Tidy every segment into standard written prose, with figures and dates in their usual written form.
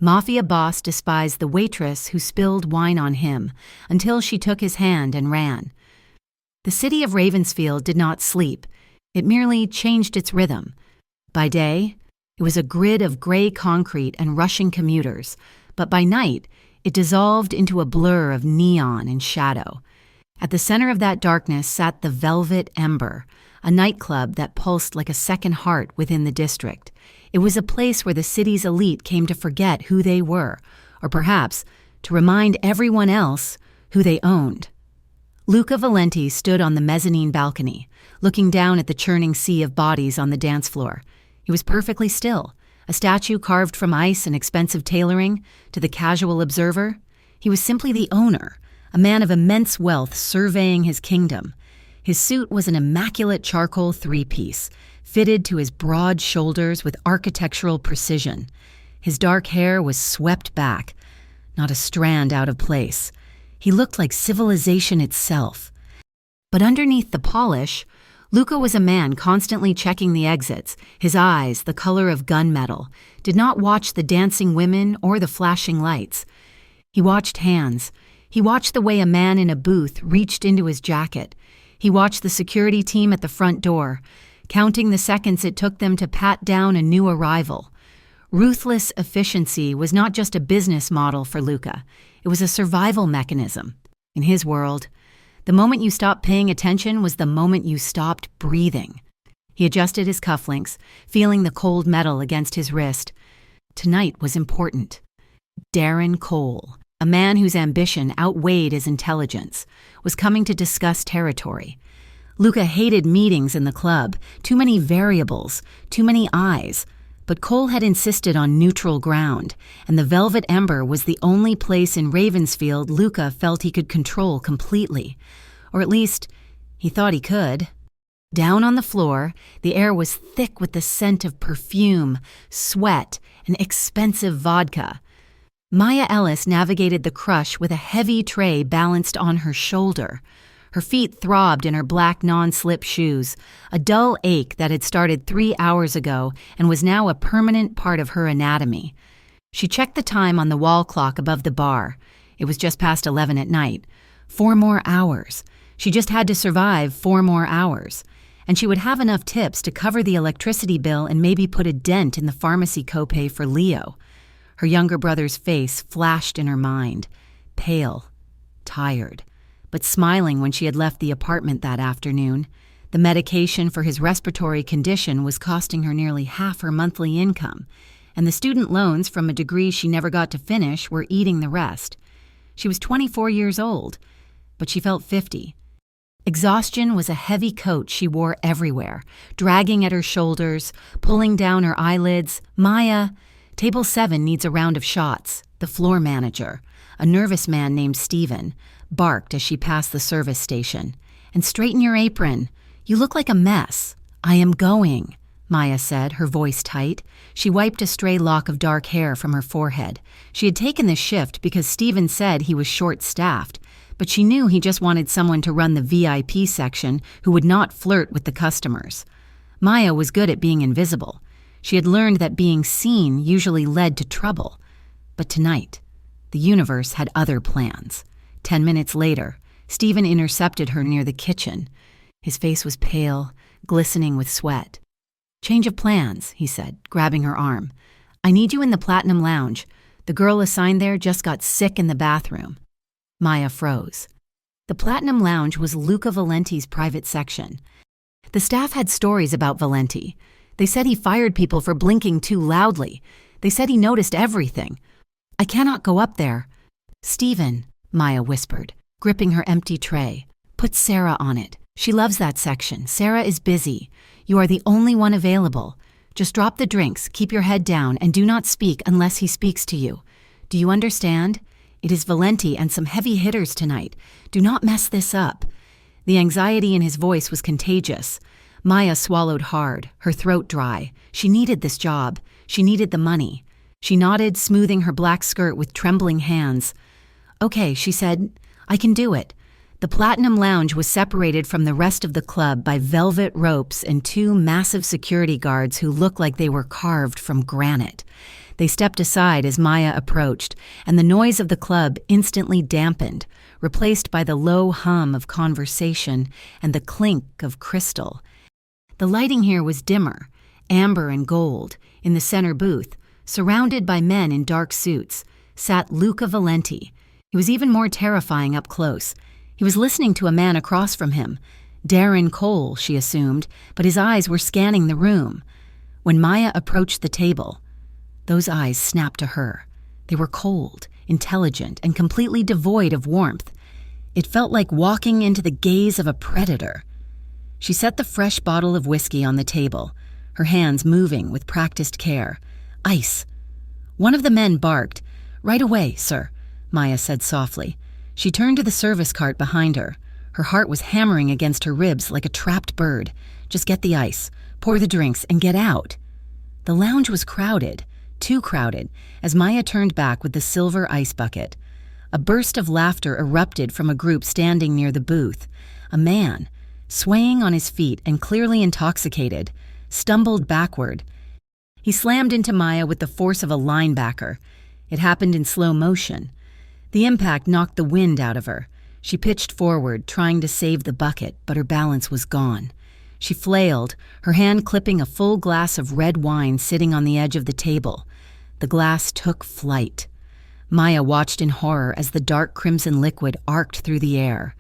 Mafia boss despised the waitress who spilled wine on him until she took his hand and ran. The city of Ravensfield did not sleep. It merely changed its rhythm. By day, it was a grid of gray concrete and rushing commuters, but by night, it dissolved into a blur of neon and shadow. At the center of that darkness sat the Velvet Ember, a nightclub that pulsed like a second heart within the district. It was a place where the city's elite came to forget who they were, or perhaps to remind everyone else who they owned. Luca Valenti stood on the mezzanine balcony, looking down at the churning sea of bodies on the dance floor. He was perfectly still, a statue carved from ice and expensive tailoring. To the casual observer, he was simply the owner, a man of immense wealth surveying his kingdom. His suit was an immaculate charcoal three-piece, fitted to his broad shoulders with architectural precision. His dark hair was swept back, not a strand out of place. He looked like civilization itself. But underneath the polish, Luca was a man constantly checking the exits. His eyes, the color of gunmetal, did not watch the dancing women or the flashing lights. He watched hands. He watched the way a man in a booth reached into his jacket. He watched the security team at the front door, counting the seconds it took them to pat down a new arrival. Ruthless efficiency was not just a business model for Luca. It was a survival mechanism. In his world, the moment you stopped paying attention was the moment you stopped breathing. He adjusted his cufflinks, feeling the cold metal against his wrist. Tonight was important. Darren Cole, a man whose ambition outweighed his intelligence, was coming to discuss territory. Luca hated meetings in the club, too many variables, too many eyes. But Cole had insisted on neutral ground, and the Velvet Ember was the only place in Ravensfield Luca felt he could control completely. Or at least, he thought he could. Down on the floor, the air was thick with the scent of perfume, sweat, and expensive vodka. Maya Ellis navigated the crush with a heavy tray balanced on her shoulder. Her feet throbbed in her black non-slip shoes, a dull ache that had started 3 hours ago and was now a permanent part of her anatomy. She checked the time on the wall clock above the bar. It was just past 11 at night. 4 more hours. She just had to survive 4 more hours. And she would have enough tips to cover the electricity bill and maybe put a dent in the pharmacy copay for Leo. Her younger brother's face flashed in her mind, pale, tired, but smiling when she had left the apartment that afternoon. The medication for his respiratory condition was costing her nearly half her monthly income, and the student loans from a degree she never got to finish were eating the rest. She was 24 years old, but she felt 50. Exhaustion was a heavy coat she wore everywhere, dragging at her shoulders, pulling down her eyelids. Maya, Table 7 needs a round of shots. The floor manager, a nervous man named Stephen, barked as she passed the service station. And straighten your apron. You look like a mess. I am going, Maya said, her voice tight. She wiped a stray lock of dark hair from her forehead. She had taken this shift because Stephen said he was short-staffed, but she knew he just wanted someone to run the VIP section who would not flirt with the customers. Maya was good at being invisible. She had learned that being seen usually led to trouble. But tonight, the universe had other plans. 10 minutes later, Stephen intercepted her near the kitchen. His face was pale, glistening with sweat. "Change of plans," he said, grabbing her arm. "I need you in the Platinum Lounge. The girl assigned there just got sick in the bathroom." Maya froze. The Platinum Lounge was Luca Valenti's private section. The staff had stories about Valenti. They said he fired people for blinking too loudly. They said he noticed everything. "I cannot go up there." "Stephen," Maya whispered, gripping her empty tray. "Put Sarah on it. She loves that section. Sarah is busy. You are the only one available. Just drop the drinks, keep your head down, and do not speak unless he speaks to you. Do you understand? It is Valenti and some heavy hitters tonight. Do not mess this up." The anxiety in his voice was contagious. Maya swallowed hard, her throat dry. She needed this job. She needed the money. She nodded, smoothing her black skirt with trembling hands. "Okay," she said, "I can do it." The Platinum Lounge was separated from the rest of the club by velvet ropes and 2 massive security guards who looked like they were carved from granite. They stepped aside as Maya approached, and the noise of the club instantly dampened, replaced by the low hum of conversation and the clink of crystal. The lighting here was dimmer, amber and gold. In the center booth, surrounded by men in dark suits, sat Luca Valenti. He was even more terrifying up close. He was listening to a man across from him. Darren Cole, she assumed, but his eyes were scanning the room. When Maya approached the table, those eyes snapped to her. They were cold, intelligent, and completely devoid of warmth. It felt like walking into the gaze of a predator. She set the fresh bottle of whiskey on the table, her hands moving with practiced care. Ice. One of the men barked. "Right away, sir," Maya said softly. She turned to the service cart behind her. Her heart was hammering against her ribs like a trapped bird. Just get the ice, pour the drinks, and get out. The lounge was crowded, too crowded, as Maya turned back with the silver ice bucket. A burst of laughter erupted from a group standing near the booth. A man, swaying on his feet and clearly intoxicated, stumbled backward. He slammed into Maya with the force of a linebacker. It happened in slow motion. The impact knocked the wind out of her. She pitched forward, trying to save the bucket, but her balance was gone. She flailed, her hand clipping a full glass of red wine sitting on the edge of the table. The glass took flight. Maya watched in horror as the dark crimson liquid arced through the air.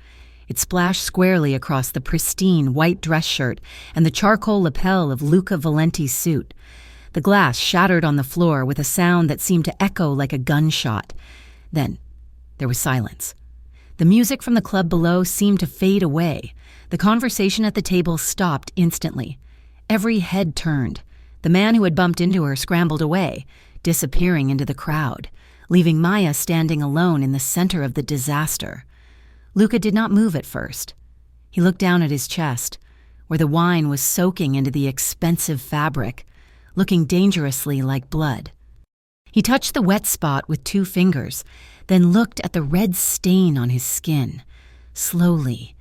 It splashed squarely across the pristine white dress shirt and the charcoal lapel of Luca Valenti's suit. The glass shattered on the floor with a sound that seemed to echo like a gunshot. Then, there was silence. The music from the club below seemed to fade away. The conversation at the table stopped instantly. Every head turned. The man who had bumped into her scrambled away, disappearing into the crowd, leaving Maya standing alone in the center of the disaster. Luca did not move at first. He looked down at his chest, where the wine was soaking into the expensive fabric, looking dangerously like blood. He touched the wet spot with 2 fingers, then looked at the red stain on his skin. Slowly,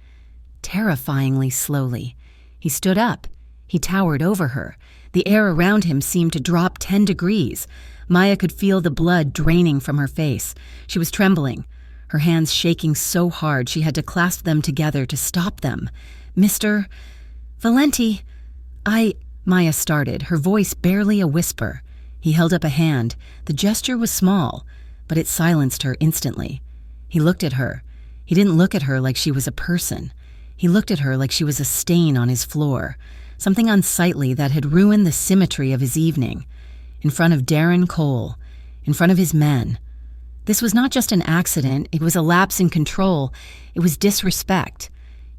terrifyingly slowly, he stood up. He towered over her. The air around him seemed to drop 10 degrees. Maya could feel the blood draining from her face. She was trembling, her hands shaking so hard she had to clasp them together to stop them. "Mr. Valenti, Maya started, her voice barely a whisper. He held up a hand. The gesture was small, but it silenced her instantly. He looked at her. He didn't look at her like she was a person. He looked at her like she was a stain on his floor, something unsightly that had ruined the symmetry of his evening. In front of Darren Cole, in front of his men. This was not just an accident, it was a lapse in control. It was disrespect.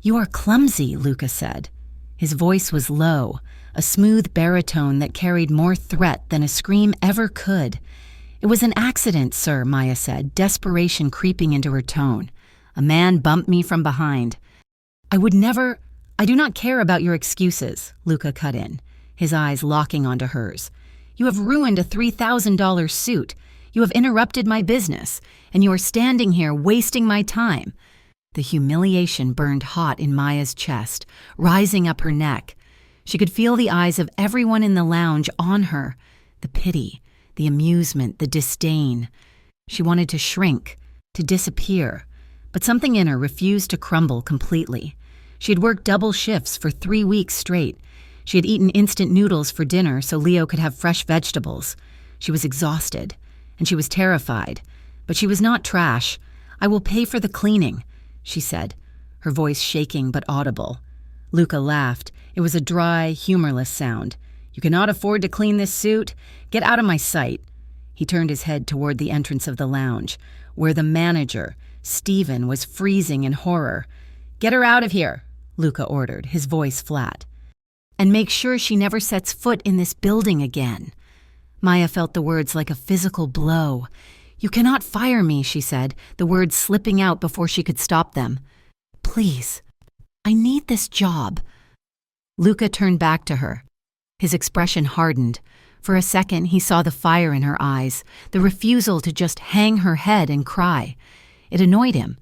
"You are clumsy," Luca said. His voice was low, a smooth baritone that carried more threat than a scream ever could. "It was an accident, sir," Maya said, desperation creeping into her tone. "A man bumped me from behind." I do not care about your excuses," Luca cut in, his eyes locking onto hers. "You have ruined a $3,000 suit. You have interrupted my business, and you are standing here wasting my time." The humiliation burned hot in Maya's chest, rising up her neck. She could feel the eyes of everyone in the lounge on her, the pity, the amusement, the disdain. She wanted to shrink, to disappear, but something in her refused to crumble completely. She had worked double shifts for 3 weeks straight. She had eaten instant noodles for dinner so Leo could have fresh vegetables. She was exhausted, and she was terrified, but she was not trash. "I will pay for the cleaning," she said, her voice shaking but audible. Luca laughed. It was a dry, humorless sound. "You cannot afford to clean this suit? Get out of my sight." He turned his head toward the entrance of the lounge, where the manager, Stephen, was freezing in horror. "Get her out of here," Luca ordered, his voice flat. "And make sure she never sets foot in this building again." Maya felt the words like a physical blow. "You cannot fire me," she said, the words slipping out before she could stop them. "Please, I need this job." Luca turned back to her. His expression hardened. For a second, he saw the fire in her eyes, the refusal to just hang her head and cry. It annoyed him.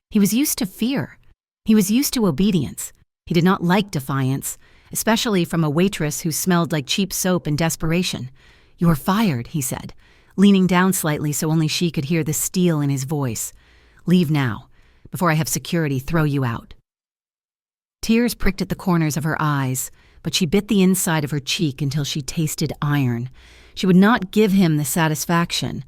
He was used to fear. He was used to obedience. He did not like defiance, especially from a waitress who smelled like cheap soap and desperation. "You're fired," he said, leaning down slightly so only she could hear the steel in his voice. "Leave now, before I have security throw you out." Tears pricked at the corners of her eyes, but she bit the inside of her cheek until she tasted iron. She would not give him the satisfaction.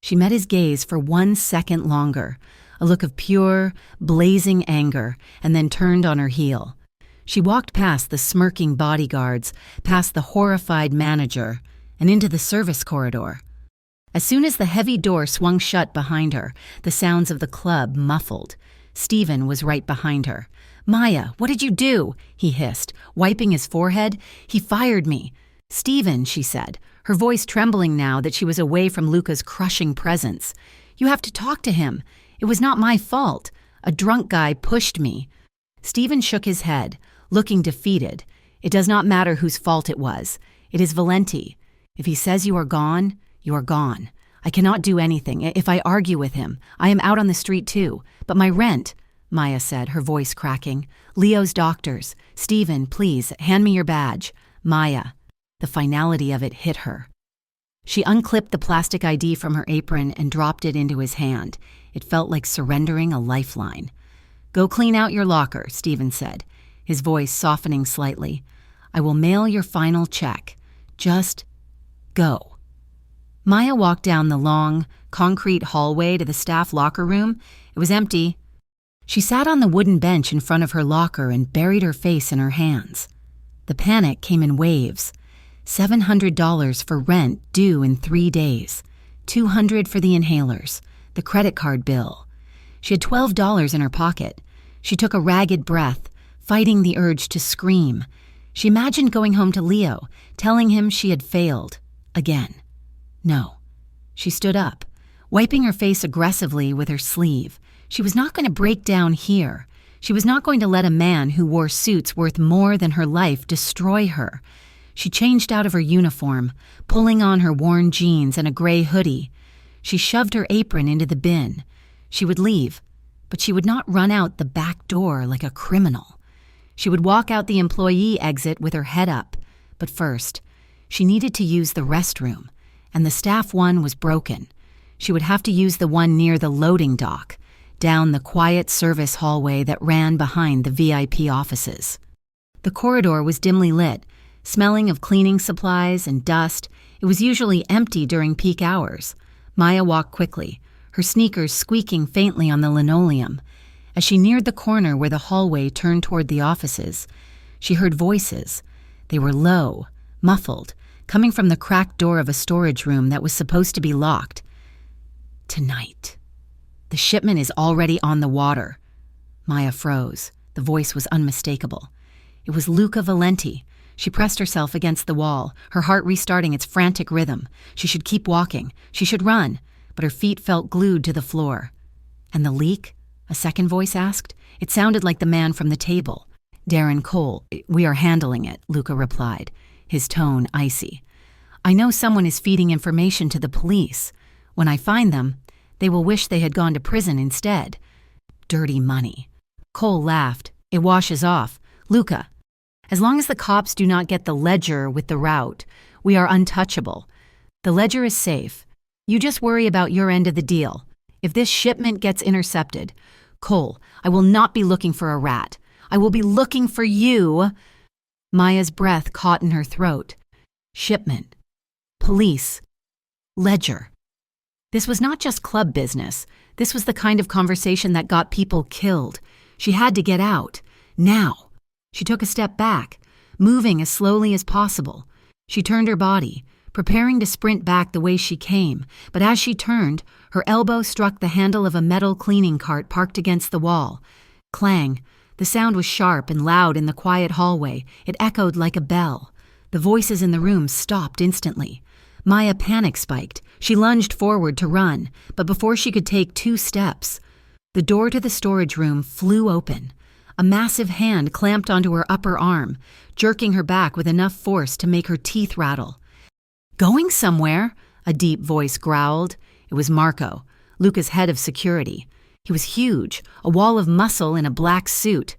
She met his gaze for 1 second longer, a look of pure, blazing anger, and then turned on her heel. She walked past the smirking bodyguards, past the horrified manager, and into the service corridor. As soon as the heavy door swung shut behind her, the sounds of the club muffled. Stephen was right behind her. "Maya, what did you do?" he hissed, wiping his forehead. "He fired me." "Stephen," she said, her voice trembling now that she was away from Luca's crushing presence. "You have to talk to him. It was not my fault. A drunk guy pushed me." Stephen shook his head, looking defeated. "It does not matter whose fault it was. It is Valenti. If he says you are gone, you are gone. I cannot do anything. If I argue with him, I am out on the street too. But my rent," Maya said, her voice cracking. "Leo's doctors. Stephen, please, hand me your badge." Maya. The finality of it hit her. She unclipped the plastic ID from her apron and dropped it into his hand. It felt like surrendering a lifeline. "Go clean out your locker," Stephen said, his voice softening slightly. "I will mail your final check. Just go." Maya walked down the long, concrete hallway to the staff locker room. It was empty. She sat on the wooden bench in front of her locker and buried her face in her hands. The panic came in waves. $700 for rent due in 3 days. $200 for the inhalers. The credit card bill. She had $12 in her pocket. She took a ragged breath, fighting the urge to scream. She imagined going home to Leo, telling him she had failed. Again. No. She stood up, wiping her face aggressively with her sleeve. She was not going to break down here. She was not going to let a man who wore suits worth more than her life destroy her. She changed out of her uniform, pulling on her worn jeans and a gray hoodie. She shoved her apron into the bin. She would leave, but she would not run out the back door like a criminal. She would walk out the employee exit with her head up. But first, she needed to use the restroom, and the staff one was broken. She would have to use the one near the loading dock, down the quiet service hallway that ran behind the VIP offices. The corridor was dimly lit, smelling of cleaning supplies and dust. It was usually empty during peak hours. Maya walked quickly, her sneakers squeaking faintly on the linoleum. As she neared the corner where the hallway turned toward the offices, she heard voices. They were low, muffled, coming from the cracked door of a storage room that was supposed to be locked. "Tonight. The shipment is already on the water." Maya froze. The voice was unmistakable. It was Luca Valenti. She pressed herself against the wall, her heart restarting its frantic rhythm. She should keep walking. She should run. But her feet felt glued to the floor. "And the leak?" a second voice asked. It sounded like the man from the table. "Darren Cole, we are handling it," Luca replied, his tone icy. "I know someone is feeding information to the police. When I find them, they will wish they had gone to prison instead." "Dirty money." Cole laughed. "It washes off. Luca, as long as the cops do not get the ledger with the route, we are untouchable. The ledger is safe. You just worry about your end of the deal. If this shipment gets intercepted, Cole, I will not be looking for a rat. I will be looking for you." Maya's breath caught in her throat. Shipment. Police. Ledger. This was not just club business. This was the kind of conversation that got people killed. She had to get out. Now. She took a step back, moving as slowly as possible. She turned her body, preparing to sprint back the way she came, but as she turned, her elbow struck the handle of a metal cleaning cart parked against the wall. Clang. The sound was sharp and loud in the quiet hallway. It echoed like a bell. The voices in the room stopped instantly. Maya panic spiked. She lunged forward to run, but before she could take 2 steps, the door to the storage room flew open. A massive hand clamped onto her upper arm, jerking her back with enough force to make her teeth rattle. "Going somewhere?" a deep voice growled. It was Marco, Luca's head of security. He was huge, a wall of muscle in a black suit.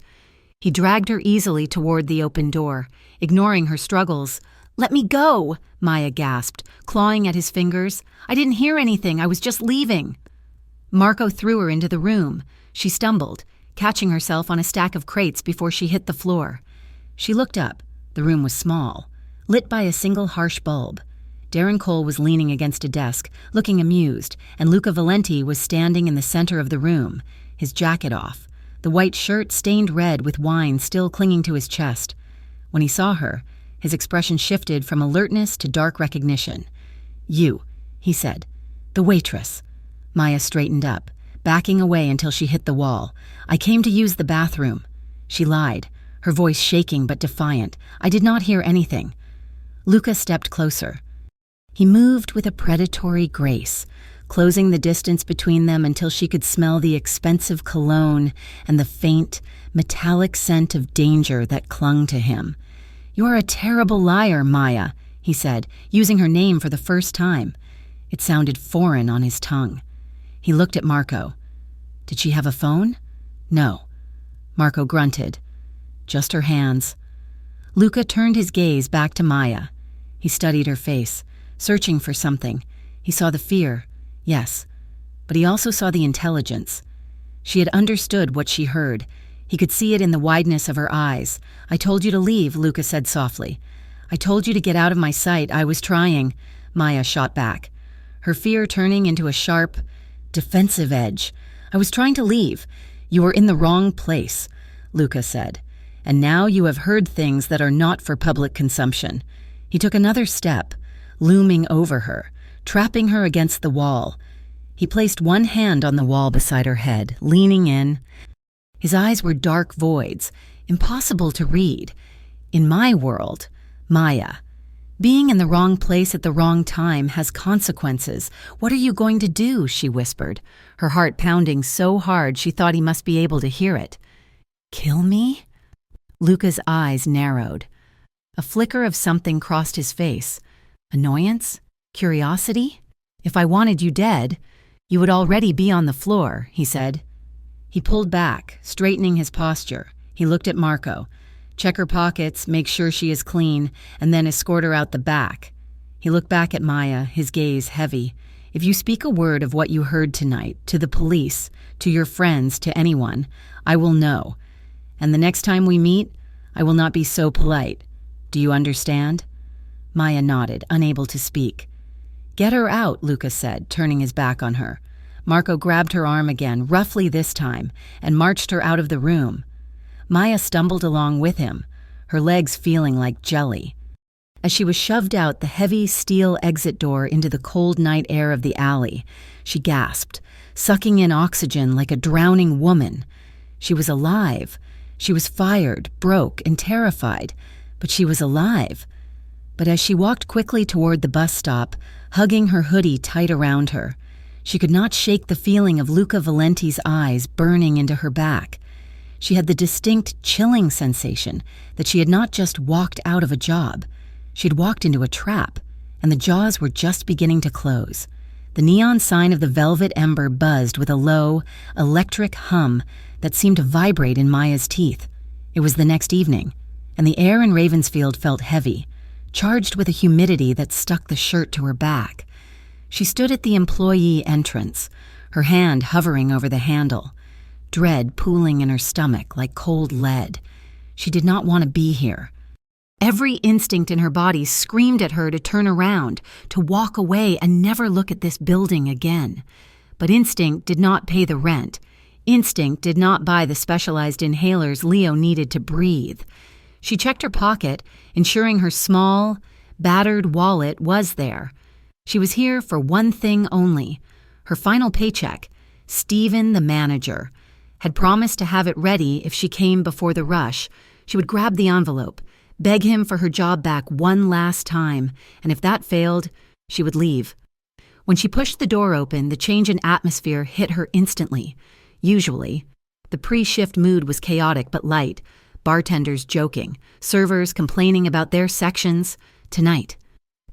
He dragged her easily toward the open door, ignoring her struggles. "Let me go," Maya gasped, clawing at his fingers. "I didn't hear anything. I was just leaving." Marco threw her into the room. She stumbled, catching herself on a stack of crates before she hit the floor. She looked up. The room was small, lit by a single harsh bulb. Darren Cole was leaning against a desk, looking amused, and Luca Valenti was standing in the center of the room, his jacket off, the white shirt stained red with wine still clinging to his chest. When he saw her, his expression shifted from alertness to dark recognition. "You," he said. "The waitress." Maya straightened up, backing away until she hit the wall. "I came to use the bathroom." She lied, her voice shaking but defiant. "I did not hear anything." Luca stepped closer. He moved with a predatory grace, closing the distance between them until she could smell the expensive cologne and the faint, metallic scent of danger that clung to him. "You're a terrible liar, Maya," he said, using her name for the first time. It sounded foreign on his tongue. He looked at Marco. "Did she have a phone?" "No." Marco grunted. "Just her hands." Luca turned his gaze back to Maya. He studied her face, searching for something. He saw the fear, yes, but he also saw the intelligence. She had understood what she heard. He could see it in the wideness of her eyes. "I told you to leave," Luca said softly. "I told you to get out of my sight. I was trying," Maya shot back, her fear turning into a sharp, defensive edge. "I was trying to leave. You were in the wrong place," Luca said. "And now you have heard things that are not for public consumption." He took another step, looming over her, trapping her against the wall. He placed one hand on the wall beside her head, leaning in. His eyes were dark voids, impossible to read. "In my world, Maya, being in the wrong place at the wrong time has consequences. What are you going to do?" she whispered, her heart pounding so hard she thought he must be able to hear it. "Kill me?" Luca's eyes narrowed. A flicker of something crossed his face. Annoyance? Curiosity? "If I wanted you dead, you would already be on the floor," he said. He pulled back, straightening his posture. He looked at Marco. "Check her pockets, make sure she is clean, and then escort her out the back." He looked back at Maya, his gaze heavy. "If you speak a word of what you heard tonight, to the police, to your friends, to anyone, I will know. And the next time we meet, I will not be so polite. Do you understand?" Maya nodded, unable to speak. "Get her out," Luca said, turning his back on her. Marco grabbed her arm again, roughly this time, and marched her out of the room. Maya stumbled along with him, her legs feeling like jelly. As she was shoved out the heavy steel exit door into the cold night air of the alley, she gasped, sucking in oxygen like a drowning woman. She was alive. She was fired, broke, and terrified, but she was alive. But as she walked quickly toward the bus stop, hugging her hoodie tight around her, she could not shake the feeling of Luca Valenti's eyes burning into her back. She had the distinct, chilling sensation that she had not just walked out of a job. She had walked into a trap, and the jaws were just beginning to close. The neon sign of the Velvet Ember buzzed with a low, electric hum that seemed to vibrate in Maya's teeth. It was the next evening, and the air in Ravensfield felt heavy, charged with a humidity that stuck the shirt to her back. She stood at the employee entrance, her hand hovering over the handle, dread pooling in her stomach like cold lead. She did not want to be here. Every instinct in her body screamed at her to turn around, to walk away and never look at this building again. But instinct did not pay the rent. Instinct did not buy the specialized inhalers Leo needed to breathe. She checked her pocket, ensuring her small, battered wallet was there. She was here for one thing only. Her final paycheck. Stephen, the manager, had promised to have it ready if she came before the rush. She would grab the envelope, beg him for her job back one last time, and if that failed, she would leave. When she pushed the door open, the change in atmosphere hit her instantly. Usually, the pre-shift mood was chaotic but light, bartenders joking, servers complaining about their sections. Tonight,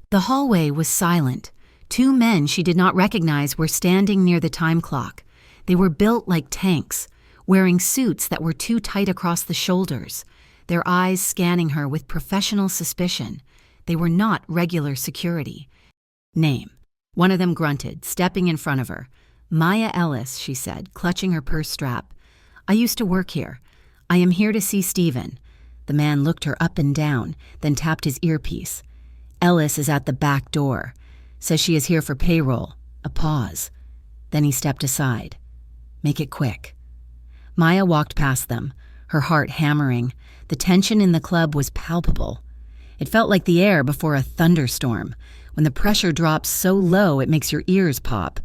the hallway was silent. Two men she did not recognize were standing near the time clock. They were built like tanks, wearing suits that were too tight across the shoulders, their eyes scanning her with professional suspicion. They were not regular security. "Name." One of them grunted, stepping in front of her. "Maya Ellis," she said, clutching her purse strap. "I used to work here. I am here to see Stephen." The man looked her up and down, then tapped his earpiece. "Ellis is at the back door. Says she is here for payroll." A pause. Then he stepped aside. "Make it quick." Maya walked past them, her heart hammering. The tension in the club was palpable. It felt like the air before a thunderstorm, when the pressure drops so low it makes your ears pop.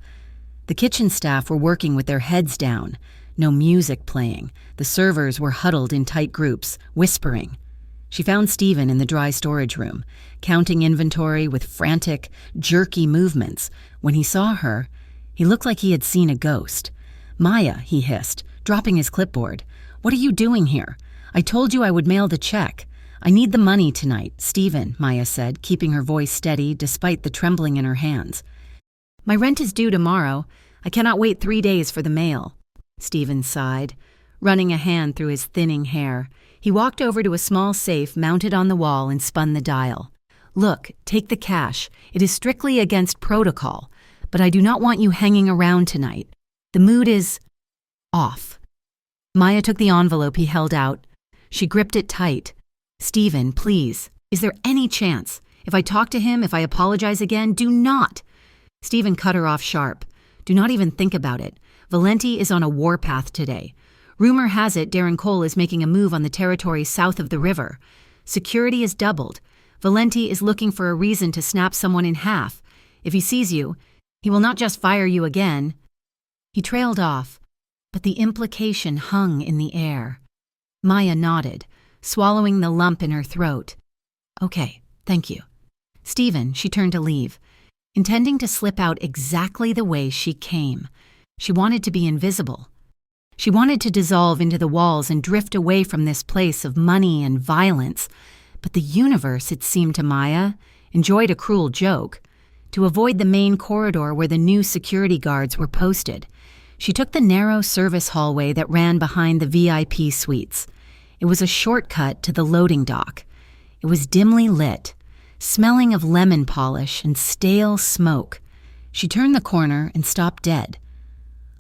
The kitchen staff were working with their heads down, no music playing. The servers were huddled in tight groups, whispering. She found Stephen in the dry storage room, counting inventory with frantic, jerky movements. When he saw her, he looked like he had seen a ghost. "Maya," he hissed, dropping his clipboard. "What are you doing here? I told you I would mail the check. I need the money tonight, Stephen," Maya said, keeping her voice steady despite the trembling in her hands. "My rent is due tomorrow. I cannot wait 3 days for the mail." Stephen sighed, running a hand through his thinning hair. He walked over to a small safe mounted on the wall and spun the dial. "Look, take the cash. It is strictly against protocol, but I do not want you hanging around tonight. The mood is off." Maya took the envelope he held out. She gripped it tight. "Stephen, please, is there any chance? If I talk to him, if I apologize again, do not." Stephen cut her off sharp. "Do not even think about it. Valenti is on a warpath today. Rumor has it Darren Cole is making a move on the territory south of the river. Security is doubled. Valenti is looking for a reason to snap someone in half. If he sees you, he will not just fire you again." He trailed off, but the implication hung in the air. Maya nodded, swallowing the lump in her throat. "Okay, thank you." "Stephen," she turned to leave, intending to slip out exactly the way she came. She wanted to be invisible. She wanted to dissolve into the walls and drift away from this place of money and violence. But the universe, it seemed to Maya, enjoyed a cruel joke. To avoid the main corridor where the new security guards were posted, she took the narrow service hallway that ran behind the VIP suites. It was a shortcut to the loading dock. It was dimly lit, smelling of lemon polish and stale smoke. She turned the corner and stopped dead.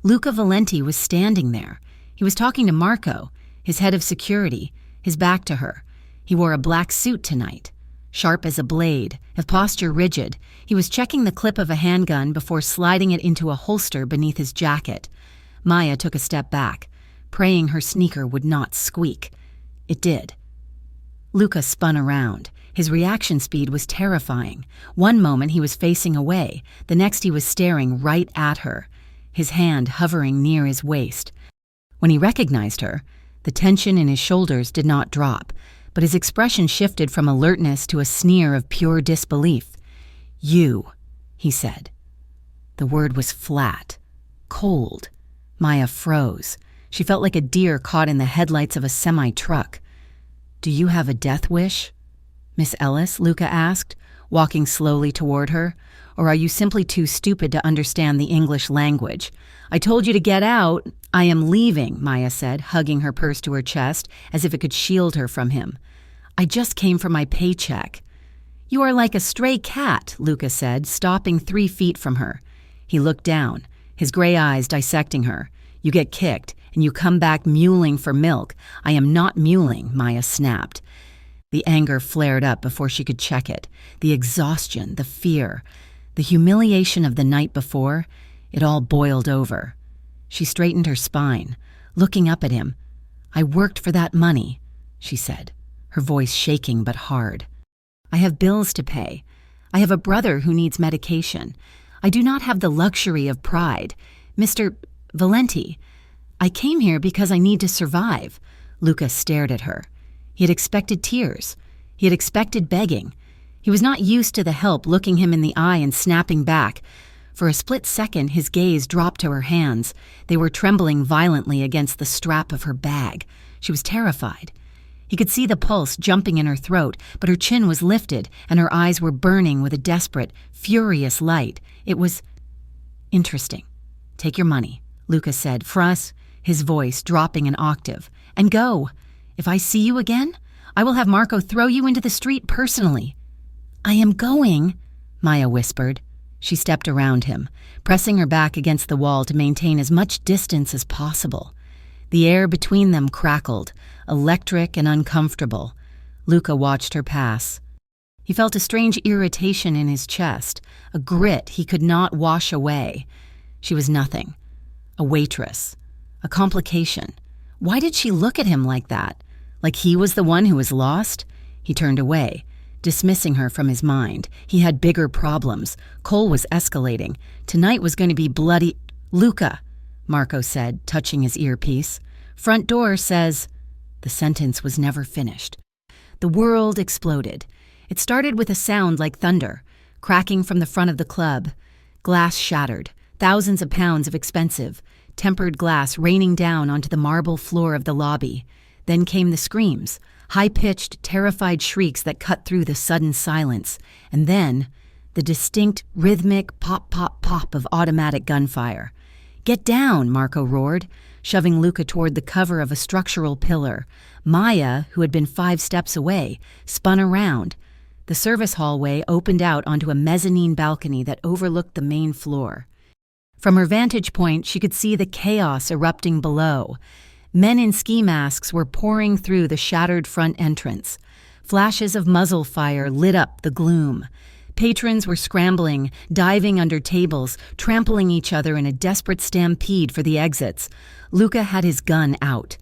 Luca Valenti was standing there. He was talking to Marco, his head of security, his back to her. He wore a black suit tonight, sharp as a blade, his posture rigid. He was checking the clip of a handgun before sliding it into a holster beneath his jacket. Maya took a step back, praying her sneaker would not squeak. It did. Luca spun around. His reaction speed was terrifying. One moment he was facing away, the next he was staring right at her, his hand hovering near his waist. When he recognized her, the tension in his shoulders did not drop, but his expression shifted from alertness to a sneer of pure disbelief. "You," he said. The word was flat, cold. Maya froze. She felt like a deer caught in the headlights of a semi-truck. "Do you have a death wish?" "Miss Ellis?" Luca asked, walking slowly toward her. "Or are you simply too stupid to understand the English language?" "I told you to get out." "I am leaving," Maya said, hugging her purse to her chest as if it could shield her from him. "I just came for my paycheck." "You are like a stray cat," Luca said, stopping 3 feet from her. He looked down, his gray eyes dissecting her. "You get kicked, and you come back mewling for milk." "I am not mewling," Maya snapped. The anger flared up before she could check it. The exhaustion, the fear, the humiliation of the night before, it all boiled over. She straightened her spine, looking up at him. "I worked for that money," she said, her voice shaking but hard. "I have bills to pay. I have a brother who needs medication. I do not have the luxury of pride. Mr. Valenti, I came here because I need to survive." Luca stared at her. He had expected tears. He had expected begging. He was not used to the help looking him in the eye and snapping back. For a split second, his gaze dropped to her hands. They were trembling violently against the strap of her bag. She was terrified. He could see the pulse jumping in her throat, but her chin was lifted, and her eyes were burning with a desperate, furious light. It was interesting. "Take your money," Luca said, for us, his voice dropping an octave. "And go. If I see you again, I will have Marco throw you into the street personally." "I am going," Maya whispered. She stepped around him, pressing her back against the wall to maintain as much distance as possible. The air between them crackled, electric and uncomfortable. Luca watched her pass. He felt a strange irritation in his chest, a grit he could not wash away. She was nothing. A waitress. A complication. Why did she look at him like that? Like he was the one who was lost? He turned away, dismissing her from his mind. He had bigger problems. Cole was escalating. Tonight was going to be bloody— "Luca," Marco said, touching his earpiece. "Front door says—" The sentence was never finished. The world exploded. It started with a sound like thunder, cracking from the front of the club. Glass shattered, thousands of pounds of expensive, tempered glass raining down onto the marble floor of the lobby. Then came the screams, high-pitched, terrified shrieks that cut through the sudden silence. And then, the distinct, rhythmic pop-pop-pop of automatic gunfire. "Get down," Marco roared, shoving Luca toward the cover of a structural pillar. Maya, who had been 5 steps away, spun around. The service hallway opened out onto a mezzanine balcony that overlooked the main floor. From her vantage point, she could see the chaos erupting below. Men in ski masks were pouring through the shattered front entrance. Flashes of muzzle fire lit up the gloom. Patrons were scrambling, diving under tables, trampling each other in a desperate stampede for the exits. Luca had his gun out.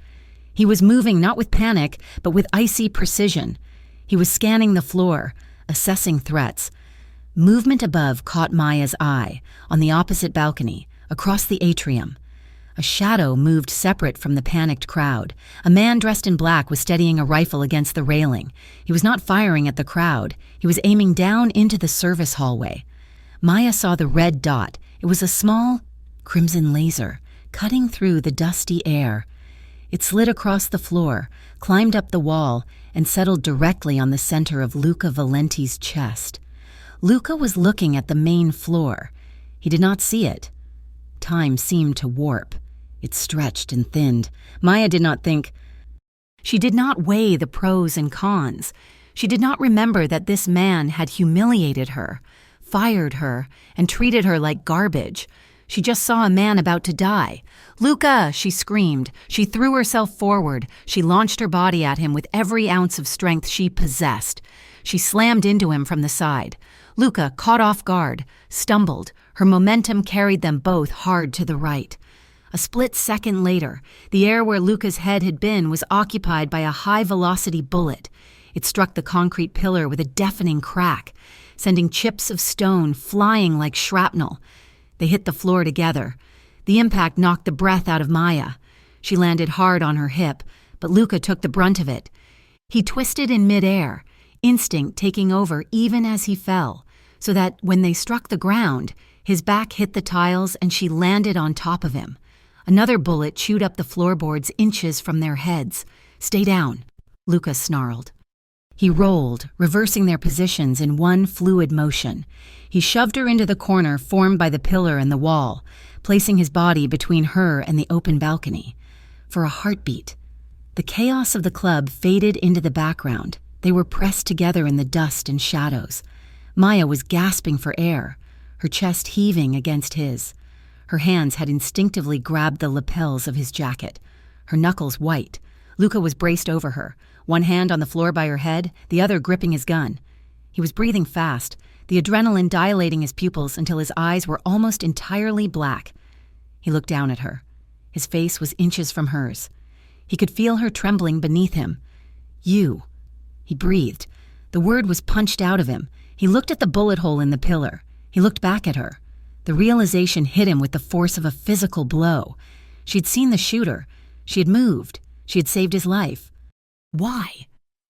He was moving not with panic, but with icy precision. He was scanning the floor, assessing threats. Movement above caught Maya's eye, on the opposite balcony, across the atrium. A shadow moved separate from the panicked crowd. A man dressed in black was steadying a rifle against the railing. He was not firing at the crowd. He was aiming down into the service hallway. Maya saw the red dot. It was a small, crimson laser, cutting through the dusty air. It slid across the floor, climbed up the wall, and settled directly on the center of Luca Valenti's chest. Luca was looking at the main floor. He did not see it. Time seemed to warp. It stretched and thinned. Maya did not think. She did not weigh the pros and cons. She did not remember that this man had humiliated her, fired her, and treated her like garbage. She just saw a man about to die. "Luca!" she screamed. She threw herself forward. She launched her body at him with every ounce of strength she possessed. She slammed into him from the side. Luca, caught off guard, stumbled. Her momentum carried them both hard to the right. A split second later, the air where Luca's head had been was occupied by a high-velocity bullet. It struck the concrete pillar with a deafening crack, sending chips of stone flying like shrapnel. They hit the floor together. The impact knocked the breath out of Maya. She landed hard on her hip, but Luca took the brunt of it. He twisted in midair, instinct taking over even as he fell, so that when they struck the ground, his back hit the tiles and she landed on top of him. Another bullet chewed up the floorboards inches from their heads. "Stay down," Luca snarled. He rolled, reversing their positions in one fluid motion. He shoved her into the corner formed by the pillar and the wall, placing his body between her and the open balcony. For a heartbeat, the chaos of the club faded into the background. They were pressed together in the dust and shadows. Maya was gasping for air, her chest heaving against his. Her hands had instinctively grabbed the lapels of his jacket, her knuckles white. Luca was braced over her, one hand on the floor by her head, the other gripping his gun. He was breathing fast, the adrenaline dilating his pupils until his eyes were almost entirely black. He looked down at her. His face was inches from hers. He could feel her trembling beneath him. "You." He breathed. The word was punched out of him. He looked at the bullet hole in the pillar. He looked back at her. The realization hit him with the force of a physical blow. She'd seen the shooter. She had moved. She had saved his life. Why?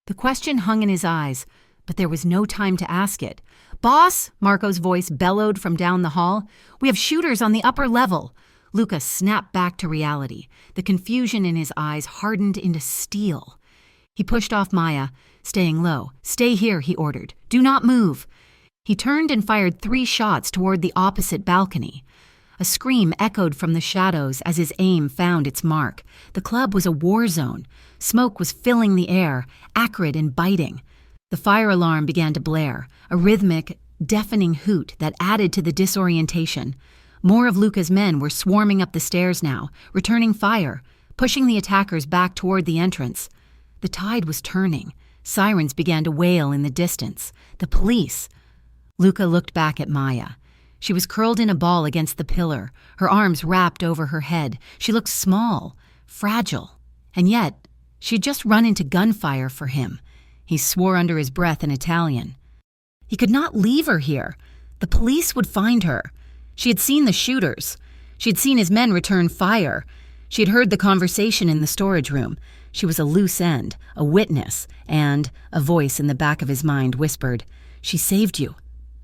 The question hung in his eyes, but there was no time to ask it. "Boss!" Marco's voice bellowed from down the hall. "We have shooters on the upper level." Luca snapped back to reality. The confusion in his eyes hardened into steel. He pushed off Maya, staying low. "Stay here," he ordered. "Do not move." He turned and fired 3 shots toward the opposite balcony. A scream echoed from the shadows as his aim found its mark. The club was a war zone. Smoke was filling the air, acrid and biting. The fire alarm began to blare, a rhythmic, deafening hoot that added to the disorientation. More of Luca's men were swarming up the stairs now, returning fire, pushing the attackers back toward the entrance. The tide was turning. Sirens began to wail in the distance. The police. Luca looked back at Maya. She was curled in a ball against the pillar, her arms wrapped over her head. She looked small, fragile, and yet she'd just run into gunfire for him. He swore under his breath in Italian. He could not leave her here. The police would find her. She had seen the shooters. She had seen his men return fire. She had heard the conversation in the storage room. She was a loose end, a witness, and a voice in the back of his mind whispered, "She saved you."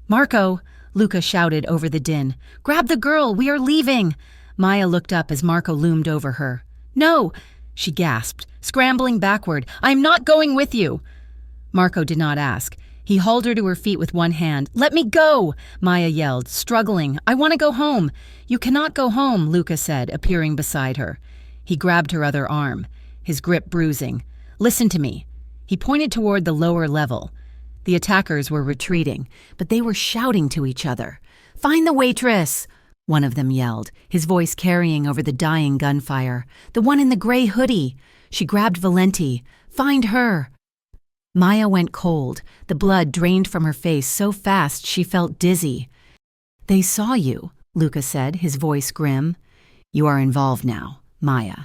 "Marco!" Luca shouted over the din. "Grab the girl! We are leaving!" Maya looked up as Marco loomed over her. "No!" she gasped, scrambling backward. "I am not going with you!" Marco did not ask. He hauled her to her feet with one hand. "Let me go!" Maya yelled, struggling. "I want to go home." "You cannot go home," Luca said, appearing beside her. He grabbed her other arm, his grip bruising. "Listen to me." He pointed toward the lower level. The attackers were retreating, but they were shouting to each other. "Find the waitress!" one of them yelled, his voice carrying over the dying gunfire. "The one in the gray hoodie." She grabbed Valenti. "Find her!" Maya went cold. The blood drained from her face so fast she felt dizzy. "They saw you," Luca said, his voice grim. "You are involved now, Maya.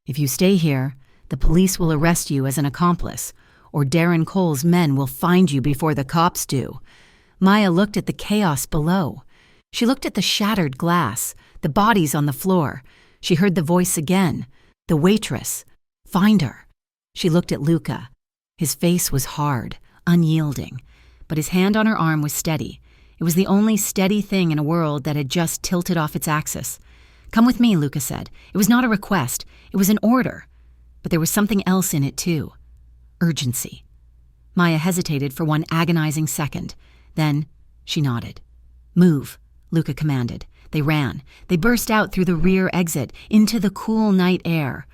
If you stay here, the police will arrest you as an accomplice, or Darren Cole's men will find you before the cops do." Maya looked at the chaos below. She looked at the shattered glass, the bodies on the floor. She heard the voice again. The waitress. Find her. She looked at Luca. His face was hard, unyielding, but his hand on her arm was steady. It was the only steady thing in a world that had just tilted off its axis. "Come with me," Luca said. It was not a request. It was an order. But there was something else in it, too. Urgency. Maya hesitated for one agonizing second. Then she nodded. "Move," Luca commanded. They ran. They burst out through the rear exit, into the cool night air.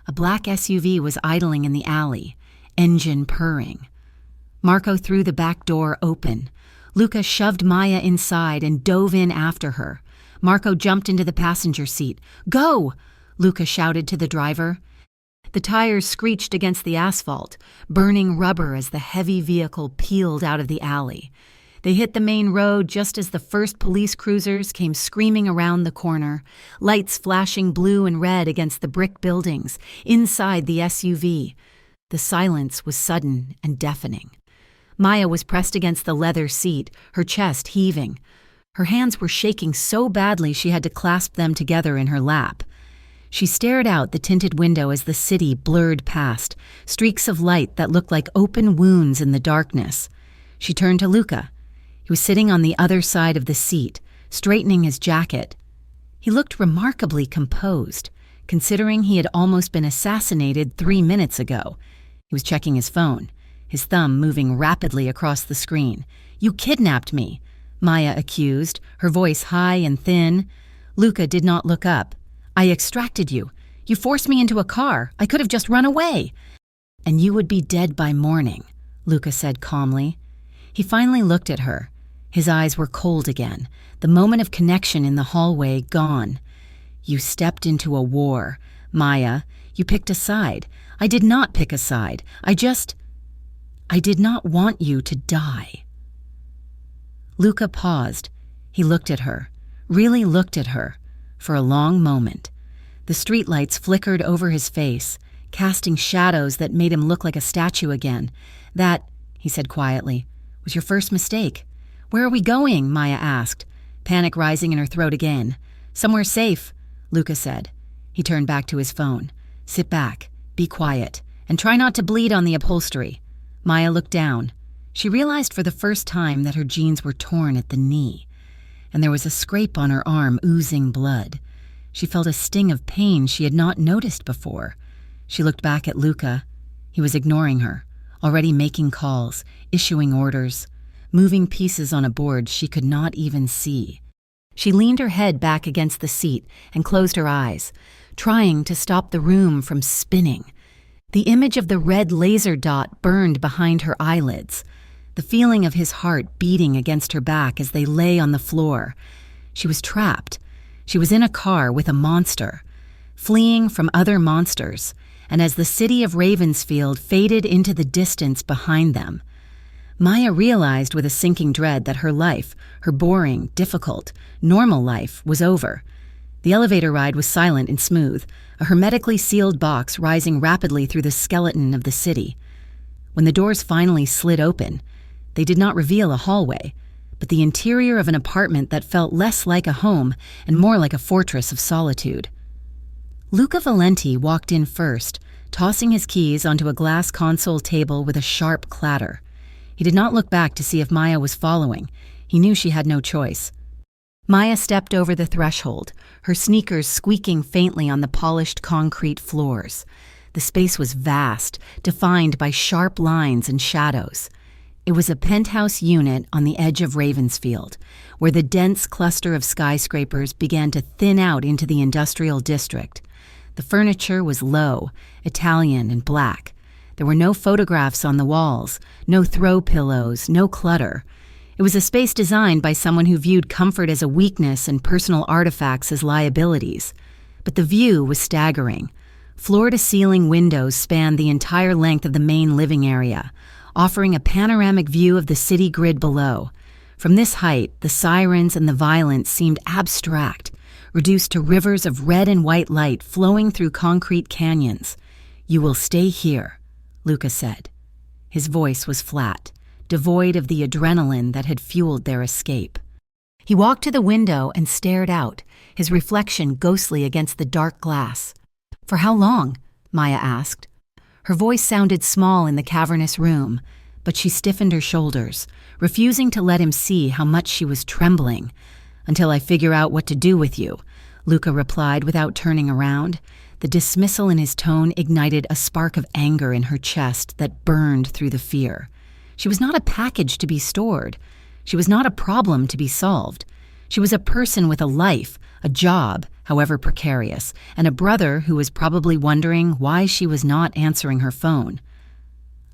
A black SUV was idling in the alley, engine purring. Marco threw the back door open. Luca shoved Maya inside and dove in after her. Marco jumped into the passenger seat. "Go!" Luca shouted to the driver. The tires screeched against the asphalt, burning rubber as the heavy vehicle peeled out of the alley. They hit the main road just as the first police cruisers came screaming around the corner, lights flashing blue and red against the brick buildings, inside the SUV. The silence was sudden and deafening. Maya was pressed against the leather seat, her chest heaving. Her hands were shaking so badly she had to clasp them together in her lap. She stared out the tinted window as the city blurred past, streaks of light that looked like open wounds in the darkness. She turned to Luca. He was sitting on the other side of the seat, straightening his jacket. He looked remarkably composed, considering he had almost been assassinated 3 minutes ago. He was checking his phone, his thumb moving rapidly across the screen. "You kidnapped me," Maya accused, her voice high and thin. Luca did not look up. "I extracted you. You forced me into a car. I could have just run away." "And you would be dead by morning," Luca said calmly. He finally looked at her. His eyes were cold again, the moment of connection in the hallway gone. "You stepped into a war, Maya. You picked a side. I did not pick a side. I did not want you to die." Luca paused. He looked at her, really looked at her, for a long moment. The streetlights flickered over his face, casting shadows that made him look like a statue again. "That," he said quietly, "was your first mistake." "Where are we going?" Maya asked, panic rising in her throat again. "Somewhere safe," Luca said. He turned back to his phone. "Sit back, be quiet, and try not to bleed on the upholstery." Maya looked down. She realized for the first time that her jeans were torn at the knee, and there was a scrape on her arm oozing blood. She felt a sting of pain she had not noticed before. She looked back at Luca. He was ignoring her, already making calls, issuing orders, moving pieces on a board she could not even see. She leaned her head back against the seat and closed her eyes, trying to stop the room from spinning. The image of the red laser dot burned behind her eyelids, the feeling of his heart beating against her back as they lay on the floor. She was trapped. She was in a car with a monster, fleeing from other monsters, and as the city of Ravensfield faded into the distance behind them, Maya realized with a sinking dread that her life, her boring, difficult, normal life, was over. The elevator ride was silent and smooth, a hermetically sealed box rising rapidly through the skeleton of the city. When the doors finally slid open, they did not reveal a hallway, but the interior of an apartment that felt less like a home and more like a fortress of solitude. Luca Valenti walked in first, tossing his keys onto a glass console table with a sharp clatter. He did not look back to see if Maya was following. He knew she had no choice. Maya stepped over the threshold, her sneakers squeaking faintly on the polished concrete floors. The space was vast, defined by sharp lines and shadows. It was a penthouse unit on the edge of Ravensfield, where the dense cluster of skyscrapers began to thin out into the industrial district. The furniture was low, Italian and black. There were no photographs on the walls, no throw pillows, no clutter. It was a space designed by someone who viewed comfort as a weakness and personal artifacts as liabilities. But the view was staggering. Floor-to-ceiling windows spanned the entire length of the main living area, offering a panoramic view of the city grid below. From this height, the sirens and the violence seemed abstract, reduced to rivers of red and white light flowing through concrete canyons. "You will stay here," Luca said. His voice was flat, devoid of the adrenaline that had fueled their escape. He walked to the window and stared out, his reflection ghostly against the dark glass. "For how long?" Maya asked. Her voice sounded small in the cavernous room, but she stiffened her shoulders, refusing to let him see how much she was trembling. "Until I figure out what to do with you," Luca replied without turning around. The dismissal in his tone ignited a spark of anger in her chest that burned through the fear. She was not a package to be stored. She was not a problem to be solved. She was a person with a life, a job, however precarious, and a brother who was probably wondering why she was not answering her phone.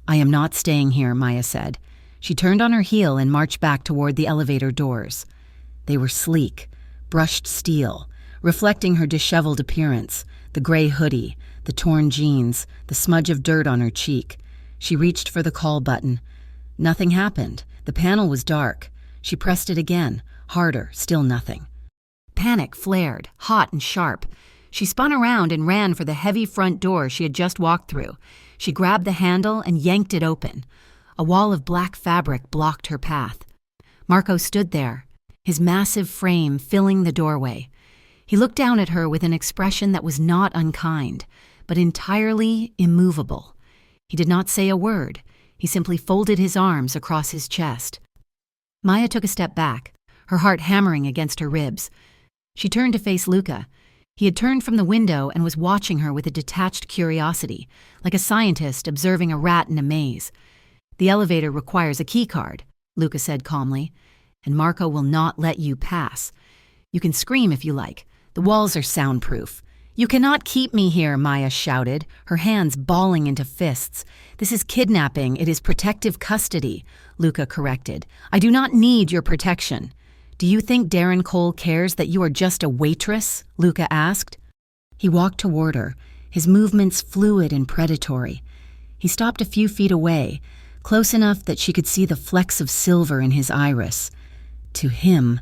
"I am not staying here," Maya said. She turned on her heel and marched back toward the elevator doors. They were sleek, brushed steel, reflecting her disheveled appearance, the gray hoodie, the torn jeans, the smudge of dirt on her cheek. She reached for the call button. Nothing happened. The panel was dark. She pressed it again, harder, still nothing. Panic flared, hot and sharp. She spun around and ran for the heavy front door she had just walked through. She grabbed the handle and yanked it open. A wall of black fabric blocked her path. Marco stood there, his massive frame filling the doorway. He looked down at her with an expression that was not unkind, but entirely immovable. He did not say a word. He simply folded his arms across his chest. Maya took a step back, her heart hammering against her ribs. She turned to face Luca. He had turned from the window and was watching her with a detached curiosity, like a scientist observing a rat in a maze. "The elevator requires a key card," Luca said calmly, "and Marco will not let you pass. You can scream if you like. The walls are soundproof." "You cannot keep me here," Maya shouted, her hands balling into fists. "This is kidnapping. It is protective custody," Luca corrected. "I do not need your protection." "Do you think Darren Cole cares that you are just a waitress?" Luca asked. He walked toward her, his movements fluid and predatory. He stopped a few feet away, close enough that she could see the flecks of silver in his iris. To him,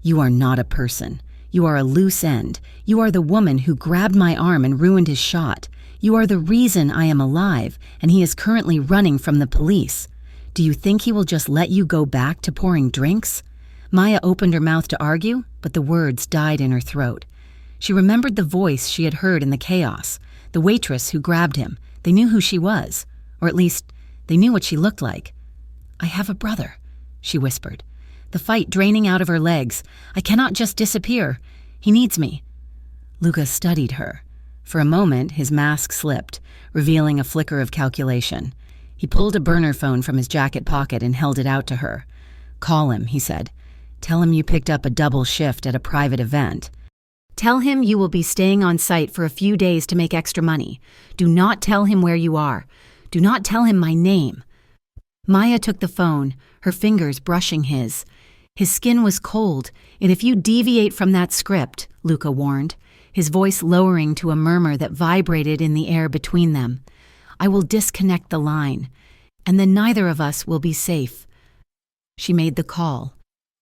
"You are not a person. You are a loose end. You are the woman who grabbed my arm and ruined his shot. You are the reason I am alive, and he is currently running from the police. Do you think he will just let you go back to pouring drinks?" Maya opened her mouth to argue, but the words died in her throat. She remembered the voice she had heard in the chaos, the waitress who grabbed him. They knew who she was, or at least, they knew what she looked like. "I have a brother," she whispered, the fight draining out of her legs. "I cannot just disappear. He needs me." Luca studied her. For a moment, his mask slipped, revealing a flicker of calculation. He pulled a burner phone from his jacket pocket and held it out to her. "Call him," he said. "Tell him you picked up a double shift at a private event." Tell him you will be staying on site for a few days to make extra money. Do not tell him where you are. Do not tell him my name." Maya took the phone, her fingers brushing his. His skin was cold, and if you deviate from that script, Luca warned, his voice lowering to a murmur that vibrated in the air between them, "I will disconnect the line, and then neither of us will be safe." She made the call.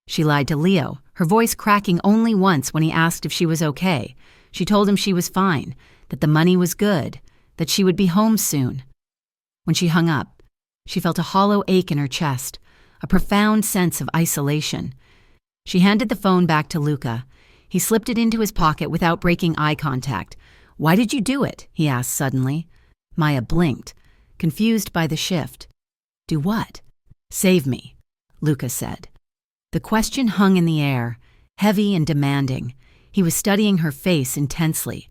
She lied to Leo, her voice cracking only once when he asked if she was okay. She told him she was fine, that the money was good, that she would be home soon. When she hung up, she felt a hollow ache in her chest, a profound sense of isolation. She handed the phone back to Luca. He slipped it into his pocket without breaking eye contact. "Why did you do it?" he asked suddenly. Maya blinked, confused by the shift. "Do what?" "Save me," Luca said. The question hung in the air, heavy and demanding. He was studying her face intensely,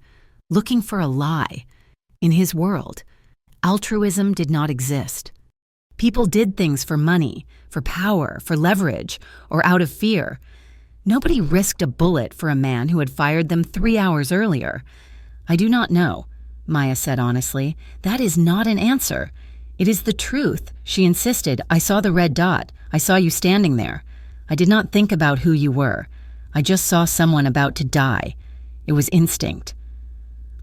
looking for a lie. In his world, altruism did not exist. People did things for money, for power, for leverage, or out of fear. Nobody risked a bullet for a man who had fired them 3 hours earlier. "I do not know," Maya said honestly. "That is not an answer. It is the truth," she insisted. "I saw the red dot. I saw you standing there. I did not think about who you were. I just saw someone about to die. It was instinct."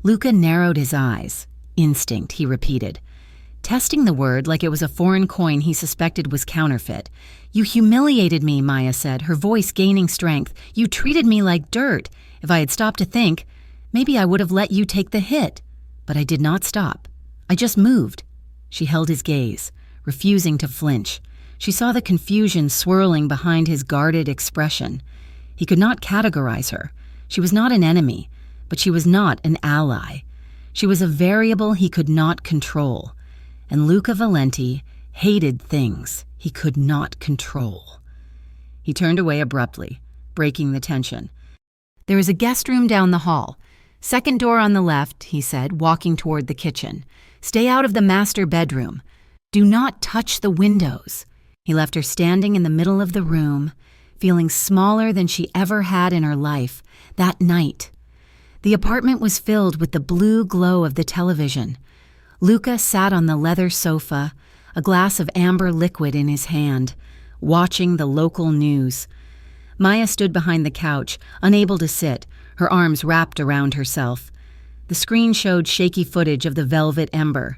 Luca narrowed his eyes. "Instinct," he repeated, testing the word like it was a foreign coin he suspected was counterfeit. "You humiliated me," Maya said, her voice gaining strength. "You treated me like dirt. If I had stopped to think, maybe I would have let you take the hit. But I did not stop. I just moved." She held his gaze, refusing to flinch. She saw the confusion swirling behind his guarded expression. He could not categorize her. She was not an enemy, but she was not an ally. She was a variable he could not control. And Luca Valenti hated things he could not control. He turned away abruptly, breaking the tension. "There is a guest room down the hall. Second door on the left," he said, walking toward the kitchen. "Stay out of the master bedroom. Do not touch the windows." He left her standing in the middle of the room, feeling smaller than she ever had in her life that night. The apartment was filled with the blue glow of the television. Luca sat on the leather sofa, a glass of amber liquid in his hand, watching the local news. Maya stood behind the couch, unable to sit, her arms wrapped around herself. The screen showed shaky footage of the velvet ember.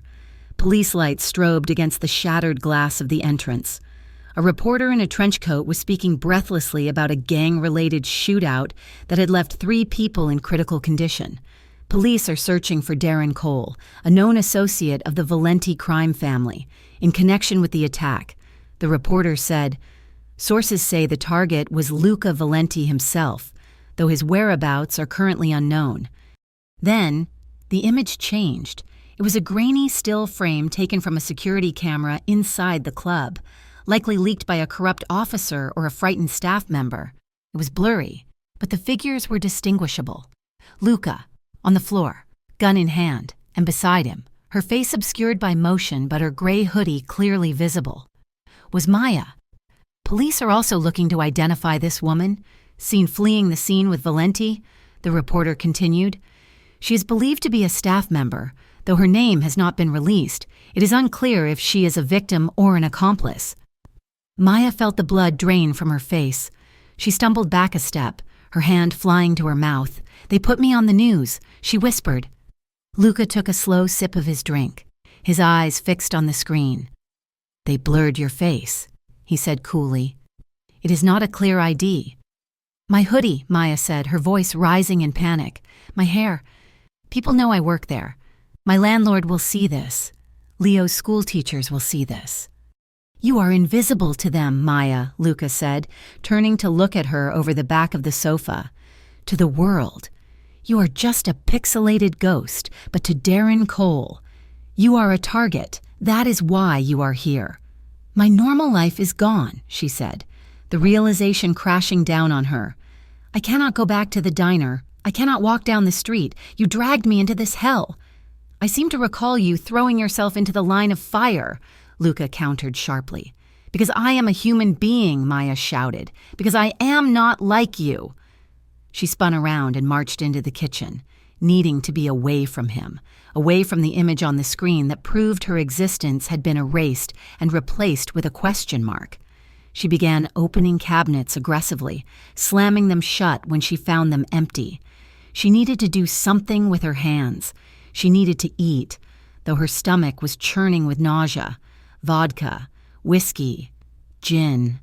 Police lights strobed against the shattered glass of the entrance. A reporter in a trench coat was speaking breathlessly about a gang-related shootout that had left 3 people in critical condition. Police are searching for Darren Cole, a known associate of the Valenti crime family, in connection with the attack. The reporter said, "Sources say the target was Luca Valenti himself, though his whereabouts are currently unknown." Then, the image changed. It was a grainy still frame taken from a security camera inside the club, likely leaked by a corrupt officer or a frightened staff member. It was blurry, but the figures were distinguishable. Luca, on the floor, gun in hand, and beside him, her face obscured by motion but her gray hoodie clearly visible, was Maya. Police are also looking to identify this woman, seen fleeing the scene with Valenti, the reporter continued. She is believed to be a staff member, though her name has not been released. It is unclear if she is a victim or an accomplice. Maya felt the blood drain from her face. She stumbled back a step, her hand flying to her mouth. "They put me on the news," she whispered. Luca took a slow sip of his drink, his eyes fixed on the screen. "They blurred your face," he said coolly. "It is not a clear ID." "My hoodie," Maya said, her voice rising in panic. "My hair. People know I work there. My landlord will see this. Leo's school teachers will see this." "You are invisible to them, Maya," Luca said, turning to look at her over the back of the sofa. "To the world. You are just a pixelated ghost, but to Darren Cole, you are a target. That is why you are here." "My normal life is gone," she said, the realization crashing down on her. "I cannot go back to the diner. I cannot walk down the street. You dragged me into this hell." "I seem to recall you throwing yourself into the line of fire," Luca countered sharply. "Because I am a human being," Maya shouted. "Because I am not like you." She spun around and marched into the kitchen, needing to be away from him, away from the image on the screen that proved her existence had been erased and replaced with a question mark. She began opening cabinets aggressively, slamming them shut when she found them empty. She needed to do something with her hands. She needed to eat, though her stomach was churning with nausea. Vodka, whiskey, gin,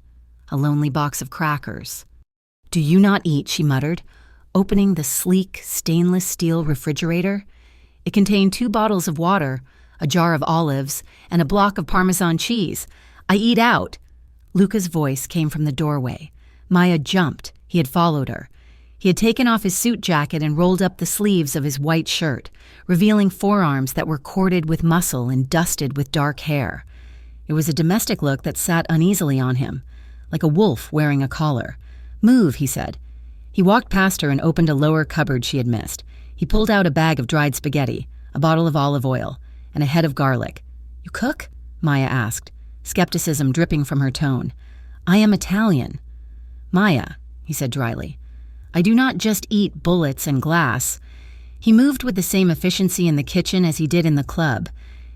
a lonely box of crackers. "Do you not eat?" she muttered, opening the sleek, stainless steel refrigerator. It contained 2 bottles of water, a jar of olives, and a block of Parmesan cheese. "I eat out." Luca's voice came from the doorway. Maya jumped. He had followed her. He had taken off his suit jacket and rolled up the sleeves of his white shirt, revealing forearms that were corded with muscle and dusted with dark hair. It was a domestic look that sat uneasily on him, like a wolf wearing a collar. "Move," he said. He walked past her and opened a lower cupboard she had missed. He pulled out a bag of dried spaghetti, a bottle of olive oil, and a head of garlic. "You cook?" Maya asked, skepticism dripping from her tone. "I am Italian." "Maya," he said dryly, "I do not just eat bullets and glass." He moved with the same efficiency in the kitchen as he did in the club.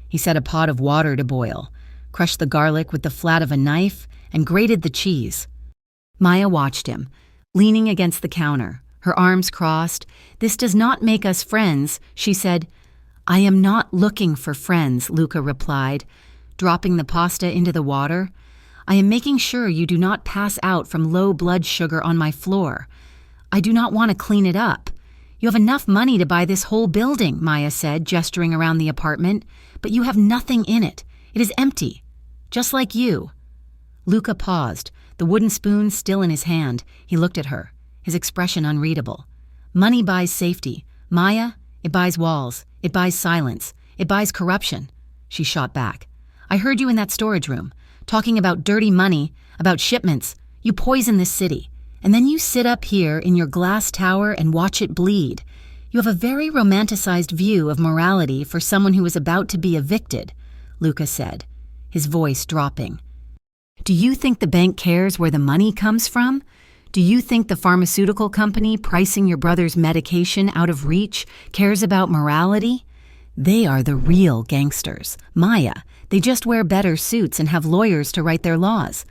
He set a pot of water to boil, crushed the garlic with the flat of a knife, and grated the cheese. Maya watched him, leaning against the counter, her arms crossed. "This does not make us friends," she said. "I am not looking for friends," Luca replied, dropping the pasta into the water. "I am making sure you do not pass out from low blood sugar on my floor. I do not want to clean it up. You have enough money to buy this whole building," Maya said, gesturing around the apartment, "but you have nothing in it. It is empty, just like you." Luca paused, the wooden spoon still in his hand. He looked at her, his expression unreadable. "Money buys safety. Maya, it buys walls. It buys silence. It buys corruption." She shot back. "I heard you in that storage room, talking about dirty money, about shipments. You poison this city. And then you sit up here in your glass tower and watch it bleed. You have a very romanticized view of morality for someone who is about to be evicted," Luca said, his voice dropping. "Do you think the bank cares where the money comes from? Do you think the pharmaceutical company pricing your brother's medication out of reach cares about morality? They are the real gangsters. Maya, they just wear better suits and have lawyers to write their laws.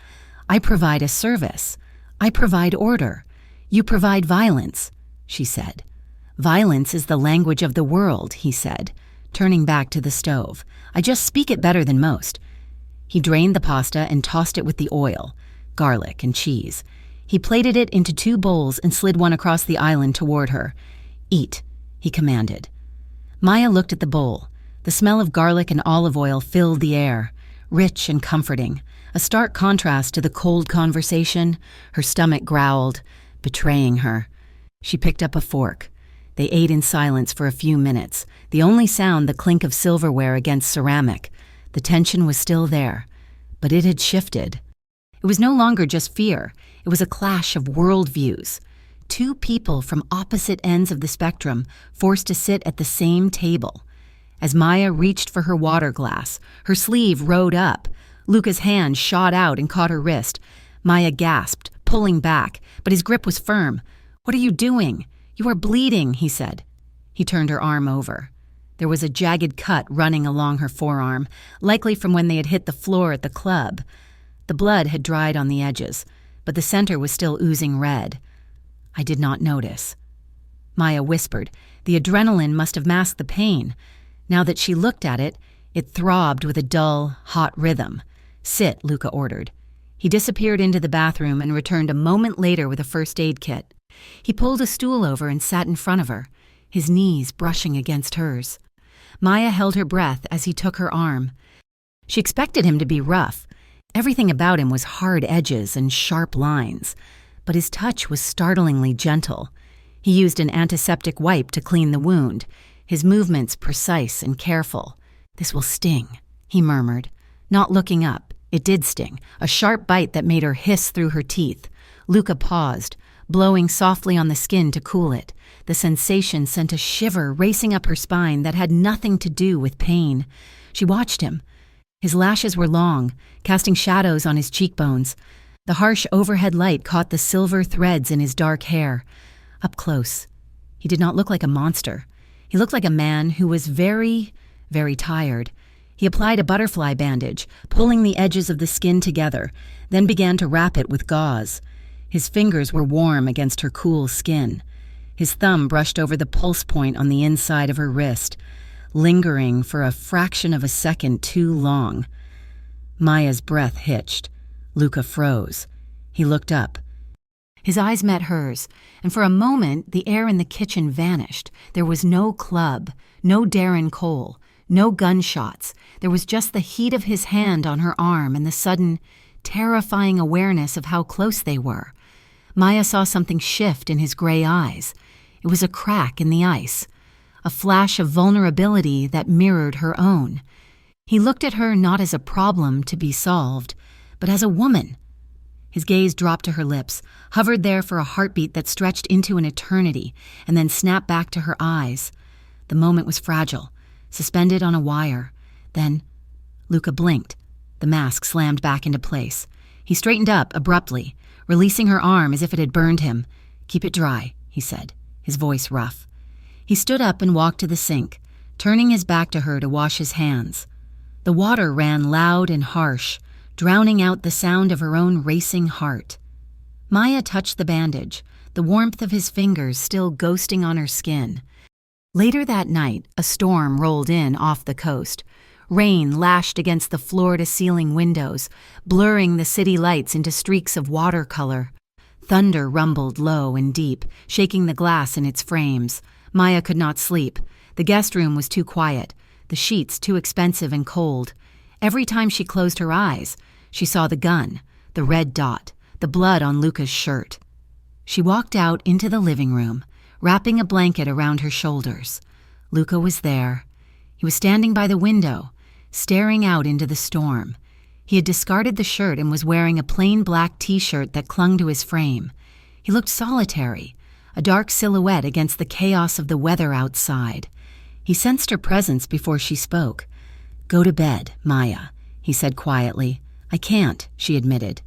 I provide a service. I provide order. You provide violence," she said. "Violence is the language of the world," he said, turning back to the stove. "I just speak it better than most." He drained the pasta and tossed it with the oil, garlic, and cheese. He plated it into 2 bowls and slid one across the island toward her. "Eat," he commanded. Maya looked at the bowl. The smell of garlic and olive oil filled the air, rich and comforting, a stark contrast to the cold conversation. Her stomach growled, betraying her. She picked up a fork. They ate in silence for a few minutes, the only sound the clink of silverware against ceramic. The tension was still there, but it had shifted. It was no longer just fear. It was a clash of worldviews. 2 people from opposite ends of the spectrum forced to sit at the same table. As Maya reached for her water glass, her sleeve rode up. Luca's hand shot out and caught her wrist. Maya gasped, pulling back, but his grip was firm. "What are you doing? You are bleeding," he said. He turned her arm over. There was a jagged cut running along her forearm, likely from when they had hit the floor at the club. The blood had dried on the edges, but the center was still oozing red. "I did not notice." Maya whispered. The adrenaline must have masked the pain. Now that she looked at it, it throbbed with a dull, hot rhythm. "Sit," Luca ordered. He disappeared into the bathroom and returned a moment later with a first aid kit. He pulled a stool over and sat in front of her, his knees brushing against hers. Maya held her breath as he took her arm. She expected him to be rough. Everything about him was hard edges and sharp lines, but his touch was startlingly gentle. He used an antiseptic wipe to clean the wound, his movements precise and careful. "This will sting," he murmured, not looking up. It did sting, a sharp bite that made her hiss through her teeth. Luca paused, blowing softly on the skin to cool it. The sensation sent a shiver racing up her spine that had nothing to do with pain. She watched him. His lashes were long, casting shadows on his cheekbones. The harsh overhead light caught the silver threads in his dark hair. up close. He did not look like a monster. He looked like a man who was very, very tired. He applied a butterfly bandage, pulling the edges of the skin together, then began to wrap it with gauze. His fingers were warm against her cool skin. His thumb brushed over the pulse point on the inside of her wrist, lingering for a fraction of a second too long. Maya's breath hitched. Luca froze. He looked up. His eyes met hers, and for a moment the air in the kitchen vanished. There was no club, no Darren Cole, no gunshots. There was just the heat of his hand on her arm and the sudden, terrifying awareness of how close they were. Maya saw something shift in his gray eyes. It was a crack in the ice, a flash of vulnerability that mirrored her own. He looked at her not as a problem to be solved, but as a woman. His gaze dropped to her lips, hovered there for a heartbeat that stretched into an eternity, and then snapped back to her eyes. The moment was fragile, suspended on a wire. Then, Luca blinked. The mask slammed back into place. He straightened up abruptly, releasing her arm as if it had burned him. "Keep it dry," he said, his voice rough. He stood up and walked to the sink, turning his back to her to wash his hands. The water ran loud and harsh, drowning out the sound of her own racing heart. Maya touched the bandage, the warmth of his fingers still ghosting on her skin. Later that night, a storm rolled in off the coast. Rain lashed against the floor-to-ceiling windows, blurring the city lights into streaks of watercolor. Thunder rumbled low and deep, shaking the glass in its frames. Maya could not sleep. The guest room was too quiet, the sheets too expensive and cold. Every time she closed her eyes, she saw the gun, the red dot, the blood on Luca's shirt. She walked out into the living room, wrapping a blanket around her shoulders. Luca was there. He was standing by the window, staring out into the storm. He had discarded the shirt and was wearing a plain black t-shirt that clung to his frame. He looked solitary, a dark silhouette against the chaos of the weather outside. He sensed her presence before she spoke. "Go to bed, Maya," he said quietly. "I can't," she admitted.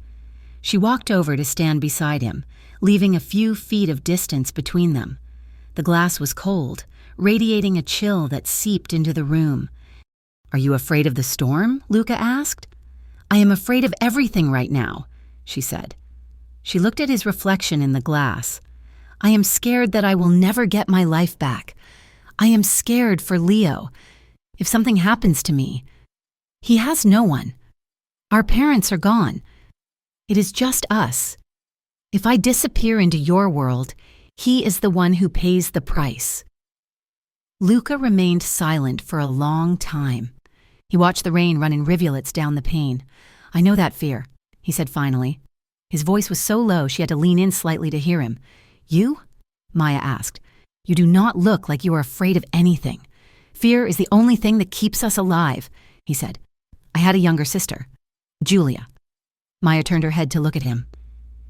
She walked over to stand beside him, leaving a few feet of distance between them. The glass was cold, radiating a chill that seeped into the room. "Are you afraid of the storm?" Luca asked. "I am afraid of everything right now," she said. She looked at his reflection in the glass. "I am scared that I will never get my life back. I am scared for Leo. If something happens to me, he has no one. Our parents are gone. It is just us. If I disappear into your world, he is the one who pays the price." Luca remained silent for a long time. He watched the rain run in rivulets down the pane. "I know that fear," he said finally. His voice was so low she had to lean in slightly to hear him. "You?" Maya asked. "You do not look like you are afraid of anything. Fear is the only thing that keeps us alive," he said. "I had a younger sister, Julia." Maya turned her head to look at him.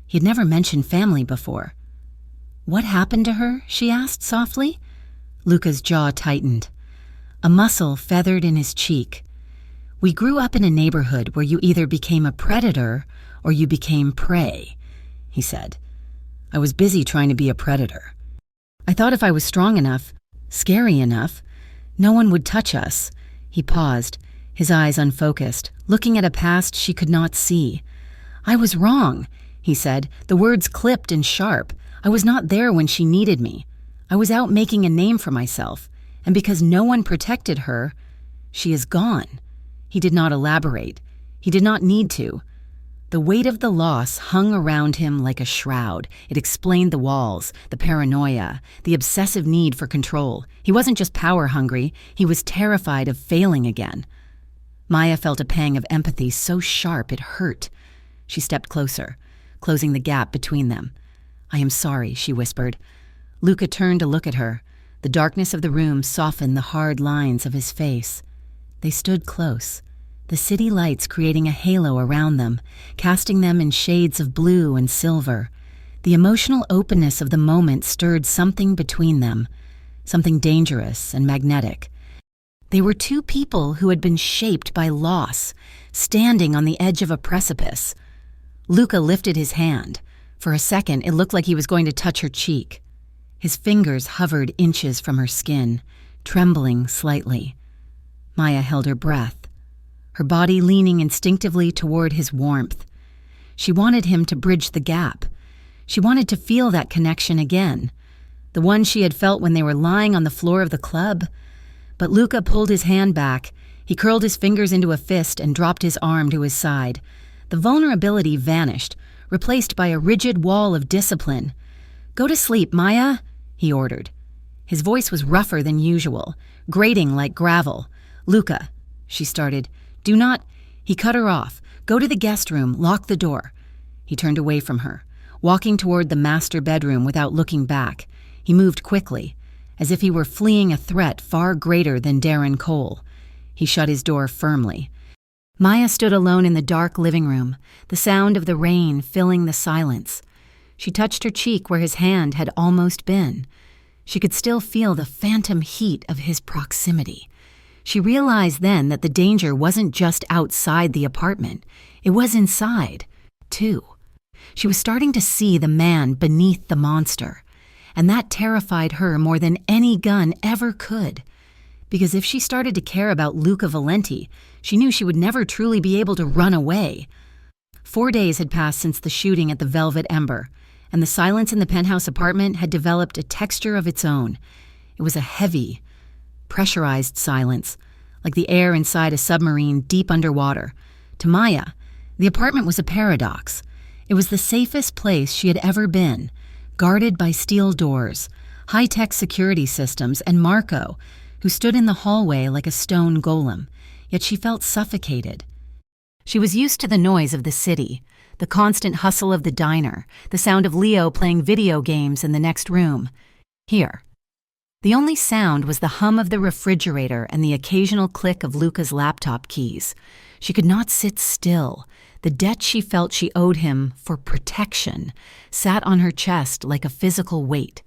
He had never mentioned family before. "What happened to her?" she asked softly. Luca's jaw tightened. A muscle feathered in his cheek. "We grew up in a neighborhood where you either became a predator or you became prey," he said. "I was busy trying to be a predator. I thought if I was strong enough, scary enough, no one would touch us." He paused, his eyes unfocused, looking at a past she could not see. "I was wrong," he said, the words clipped and sharp. "I was not there when she needed me. I was out making a name for myself, and because no one protected her, she is gone." He did not elaborate. He did not need to. The weight of the loss hung around him like a shroud. It explained the walls, the paranoia, the obsessive need for control. He wasn't just power-hungry, he was terrified of failing again. Maya felt a pang of empathy so sharp it hurt. She stepped closer, closing the gap between them. "I am sorry," she whispered. Luca turned to look at her. The darkness of the room softened the hard lines of his face. They stood close, the city lights creating a halo around them, casting them in shades of blue and silver. The emotional openness of the moment stirred something between them, something dangerous and magnetic. They were two people who had been shaped by loss, standing on the edge of a precipice. Luca lifted his hand. For a second, it looked like he was going to touch her cheek. His fingers hovered inches from her skin, trembling slightly. Maya held her breath, her body leaning instinctively toward his warmth. She wanted him to bridge the gap. She wanted to feel that connection again, the one she had felt when they were lying on the floor of the club. But Luca pulled his hand back. He curled his fingers into a fist and dropped his arm to his side. The vulnerability vanished, replaced by a rigid wall of discipline. "Go to sleep, Maya," he ordered. His voice was rougher than usual, grating like gravel. "Luca," she started. "Do not—" He cut her off. "Go to the guest room, lock the door." He turned away from her, walking toward the master bedroom without looking back. He moved quickly, as if he were fleeing a threat far greater than Darren Cole. He shut his door firmly. Maya stood alone in the dark living room, the sound of the rain filling the silence. She touched her cheek where his hand had almost been. She could still feel the phantom heat of his proximity. She realized then that the danger wasn't just outside the apartment. It was inside, too. She was starting to see the man beneath the monster, and that terrified her more than any gun ever could. Because if she started to care about Luca Valenti, she knew she would never truly be able to run away. 4 days had passed since the shooting at the Velvet Ember, and the silence in the penthouse apartment had developed a texture of its own. It was a heavy, pressurized silence, like the air inside a submarine deep underwater. To Maya, the apartment was a paradox. It was the safest place she had ever been, guarded by steel doors, high-tech security systems, and Marco, who stood in the hallway like a stone golem, yet she felt suffocated. She was used to the noise of the city, the constant hustle of the diner, the sound of Leo playing video games in the next room. Here, the only sound was the hum of the refrigerator and the occasional click of Luca's laptop keys. She could not sit still. The debt she felt she owed him for protection sat on her chest like a physical weight.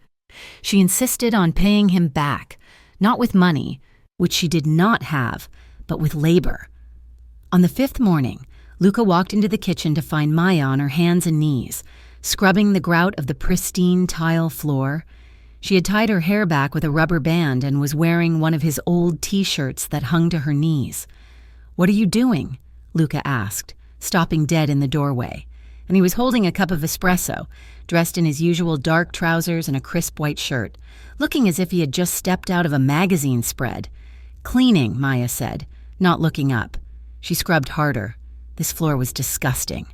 She insisted on paying him back, not with money, which she did not have, but with labor. On the 5th morning, Luca walked into the kitchen to find Maya on her hands and knees, scrubbing the grout of the pristine tile floor. She had tied her hair back with a rubber band and was wearing one of his old T-shirts that hung to her knees. "What are you doing?" Luca asked, stopping dead in the doorway. And he was holding a cup of espresso, dressed in his usual dark trousers and a crisp white shirt, looking as if he had just stepped out of a magazine spread. "Cleaning," Maya said, not looking up. She scrubbed harder. This floor was disgusting.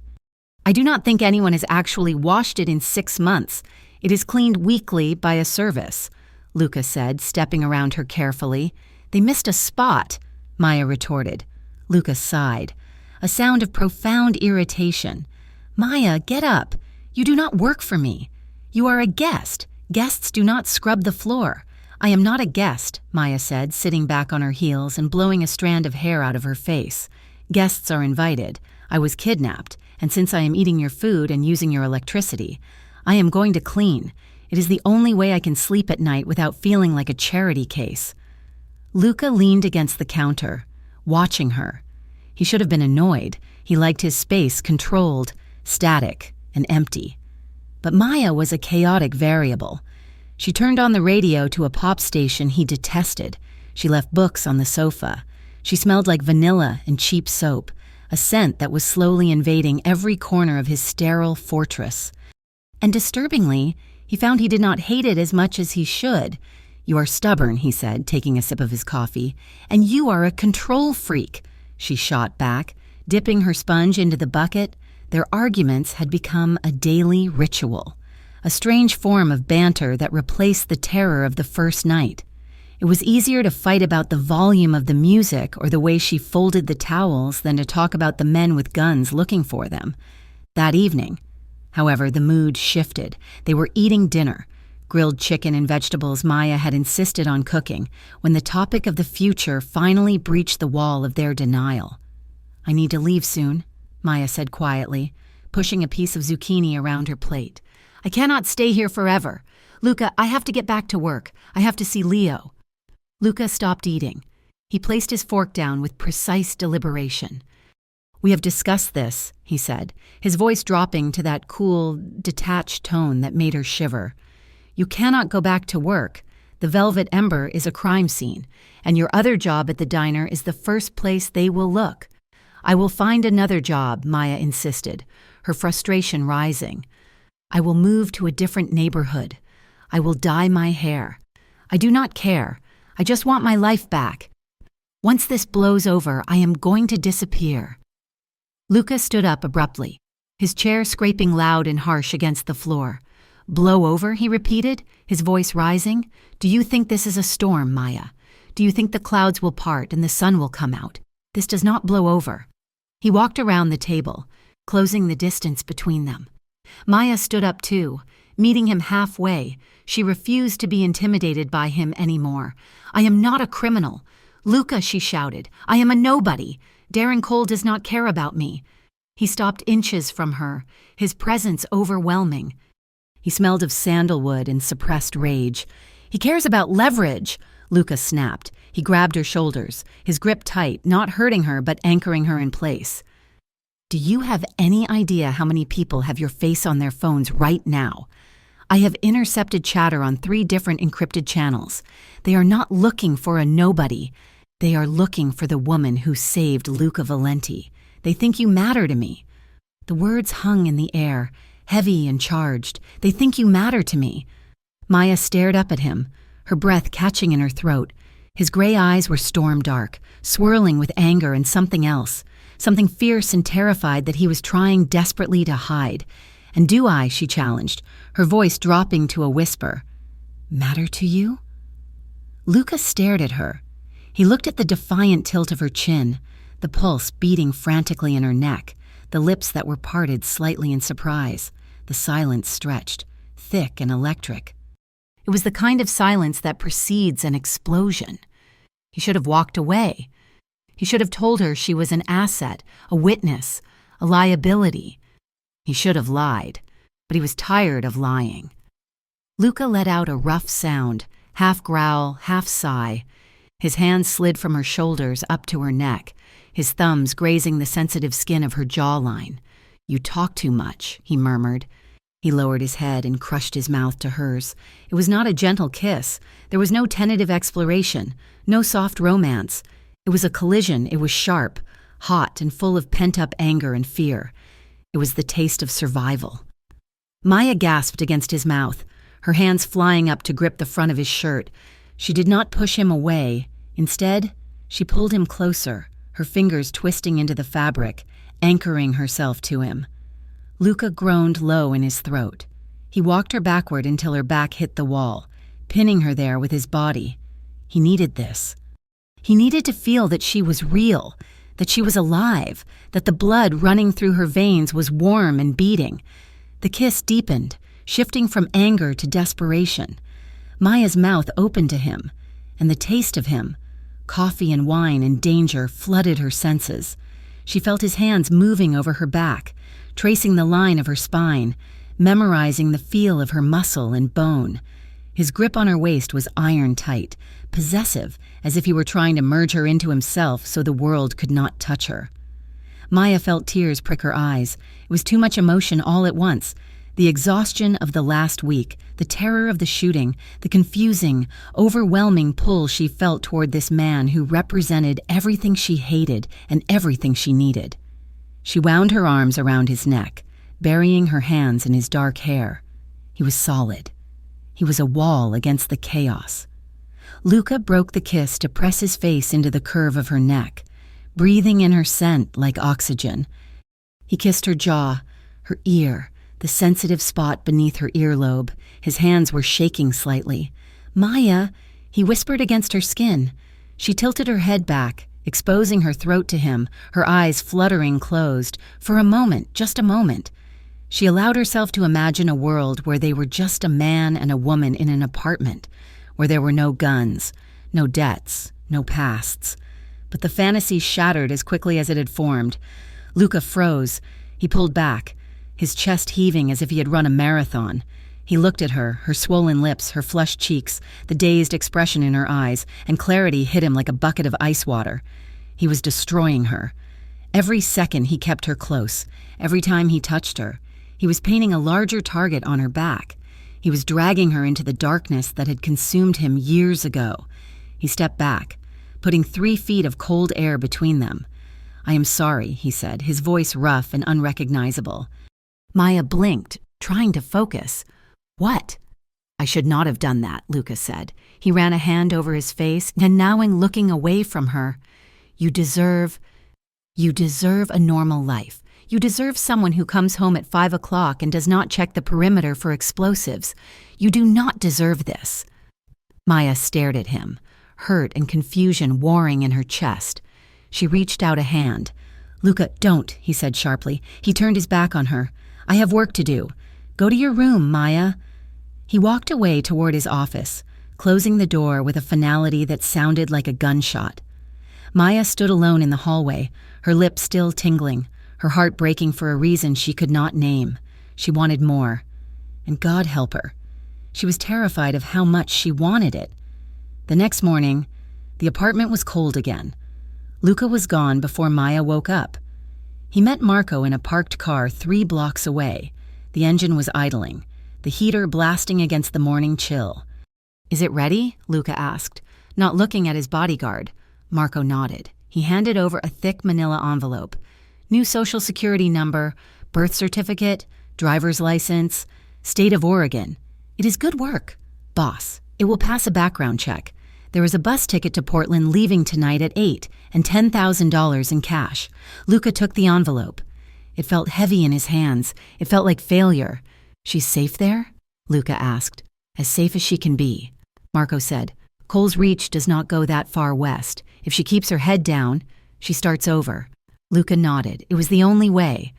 "I do not think anyone has actually washed it in 6 months. It is cleaned weekly by a service," Luca said, stepping around her carefully. "They missed a spot," Maya retorted. Luca sighed, a sound of profound irritation. "Maya, get up. You do not work for me. You are a guest. Guests do not scrub the floor." "I am not a guest," Maya said, sitting back on her heels and blowing a strand of hair out of her face. "Guests are invited. I was kidnapped, and since I am eating your food and using your electricity, I am going to clean. It is the only way I can sleep at night without feeling like a charity case." Luca leaned against the counter, watching her. He should have been annoyed. He liked his space controlled, static, and empty. But Maya was a chaotic variable. She turned on the radio to a pop station he detested. She left books on the sofa. She smelled like vanilla and cheap soap, a scent that was slowly invading every corner of his sterile fortress. And disturbingly, he found he did not hate it as much as he should. "You are stubborn," he said, taking a sip of his coffee. "And you are a control freak," she shot back, dipping her sponge into the bucket. Their arguments had become a daily ritual, a strange form of banter that replaced the terror of the first night. It was easier to fight about the volume of the music or the way she folded the towels than to talk about the men with guns looking for them. That evening, however, the mood shifted. They were eating dinner, grilled chicken and vegetables Maya had insisted on cooking, when the topic of the future finally breached the wall of their denial. "I need to leave soon," Maya said quietly, pushing a piece of zucchini around her plate. "I cannot stay here forever. Luca, I have to get back to work. I have to see Leo." Luca stopped eating. He placed his fork down with precise deliberation. "We have discussed this," he said, his voice dropping to that cool, detached tone that made her shiver. You cannot go back to work. The Velvet Ember is a crime scene, and your other job at the diner is the first place they will look. I will find another job, Maya insisted, her frustration rising. I will move to a different neighborhood. I will dye my hair. I do not care. I just want my life back. Once this blows over, I am going to disappear. Luca stood up abruptly, his chair scraping loud and harsh against the floor. Blow over, he repeated, his voice rising. Do you think this is a storm, Maya? Do you think the clouds will part and the sun will come out? This does not blow over. He walked around the table, closing the distance between them. Maya stood up too, meeting him halfway. She refused to be intimidated by him anymore. I am not a criminal. Luca, she shouted, I am a nobody. Darren Cole does not care about me. He stopped inches from her, his presence overwhelming. He smelled of sandalwood and suppressed rage. He cares about leverage, Luca snapped. He grabbed her shoulders, his grip tight, not hurting her but anchoring her in place. Do you have any idea how many people have your face on their phones right now? I have intercepted chatter on 3 different encrypted channels. They are not looking for a nobody. They are looking for the woman who saved Luca Valenti. They think you matter to me. The words hung in the air, heavy and charged. They think you matter to me. Maya stared up at him, her breath catching in her throat. His gray eyes were storm dark, swirling with anger and something else, something fierce and terrified that he was trying desperately to hide. And do I, she challenged, her voice dropping to a whisper. Matter to you? Luca stared at her. He looked at the defiant tilt of her chin, the pulse beating frantically in her neck, the lips that were parted slightly in surprise, the silence stretched, thick and electric. It was the kind of silence that precedes an explosion. He should have walked away. He should have told her she was an asset, a witness, a liability. He should have lied, but he was tired of lying. Luca let out a rough sound, half growl, half sigh. His hands slid from her shoulders up to her neck, his thumbs grazing the sensitive skin of her jawline. You talk too much, he murmured. He lowered his head and crushed his mouth to hers. It was not a gentle kiss. There was no tentative exploration, no soft romance. It was a collision. It was sharp, hot, and full of pent-up anger and fear. It was the taste of survival. Maya gasped against his mouth, her hands flying up to grip the front of his shirt. She did not push him away. Instead, she pulled him closer, her fingers twisting into the fabric, anchoring herself to him. Luca groaned low in his throat. He walked her backward until her back hit the wall, pinning her there with his body. He needed this. He needed to feel that she was real, that she was alive, that the blood running through her veins was warm and beating. The kiss deepened, shifting from anger to desperation. Maya's mouth opened to him, and the taste of him, coffee and wine and danger, flooded her senses. She felt his hands moving over her back, tracing the line of her spine, memorizing the feel of her muscle and bone. His grip on her waist was iron-tight, possessive, as if he were trying to merge her into himself so the world could not touch her. Maya felt tears prick her eyes. It was too much emotion all at once. The exhaustion of the last week, the terror of the shooting, the confusing, overwhelming pull she felt toward this man who represented everything she hated and everything she needed. She wound her arms around his neck, burying her hands in his dark hair. He was solid. He was a wall against the chaos. Luca broke the kiss to press his face into the curve of her neck, breathing in her scent like oxygen. He kissed her jaw, her ear, the sensitive spot beneath her earlobe. His hands were shaking slightly. Maya, he whispered against her skin. She tilted her head back, exposing her throat to him, her eyes fluttering closed, for a moment, just a moment. She allowed herself to imagine a world where they were just a man and a woman in an apartment, where there were no guns, no debts, no pasts. But the fantasy shattered as quickly as it had formed. Luca froze. He pulled back, his chest heaving as if he had run a marathon. He looked at her, her swollen lips, her flushed cheeks, the dazed expression in her eyes, and clarity hit him like a bucket of ice water. He was destroying her. Every second he kept her close. Every time he touched her, he was painting a larger target on her back. He was dragging her into the darkness that had consumed him years ago. He stepped back, putting 3 feet of cold air between them. "I am sorry," he said, his voice rough and unrecognizable. Maya blinked, trying to focus. "What?" "I should not have done that," Luca said. He ran a hand over his face, and now looking away from her. You deserve a normal life. You deserve someone who comes home at 5 o'clock and does not check the perimeter for explosives. You do not deserve this." Maya stared at him, hurt and confusion warring in her chest. She reached out a hand. "Luca, don't," he said sharply. He turned his back on her. "I have work to do. Go to your room, Maya." He walked away toward his office, closing the door with a finality that sounded like a gunshot. Maya stood alone in the hallway, her lips still tingling, her heart breaking for a reason she could not name. She wanted more. And God help her. She was terrified of how much she wanted it. The next morning, the apartment was cold again. Luca was gone before Maya woke up. He met Marco in a parked car 3 blocks away. The engine was idling, the heater blasting against the morning chill. "Is it ready?" Luca asked, not looking at his bodyguard. Marco nodded. He handed over a thick manila envelope. New social security number, birth certificate, driver's license, state of Oregon. "It is good work, boss. It will pass a background check. There is a bus ticket to Portland leaving tonight at 8 and $10,000 in cash." Luca took the envelope. It felt heavy in his hands. It felt like failure. "She's safe there?" Luca asked. "As safe as she can be," Marco said. "Cole's Reach does not go that far west. If she keeps her head down, she starts over." Luca nodded. It was the only way.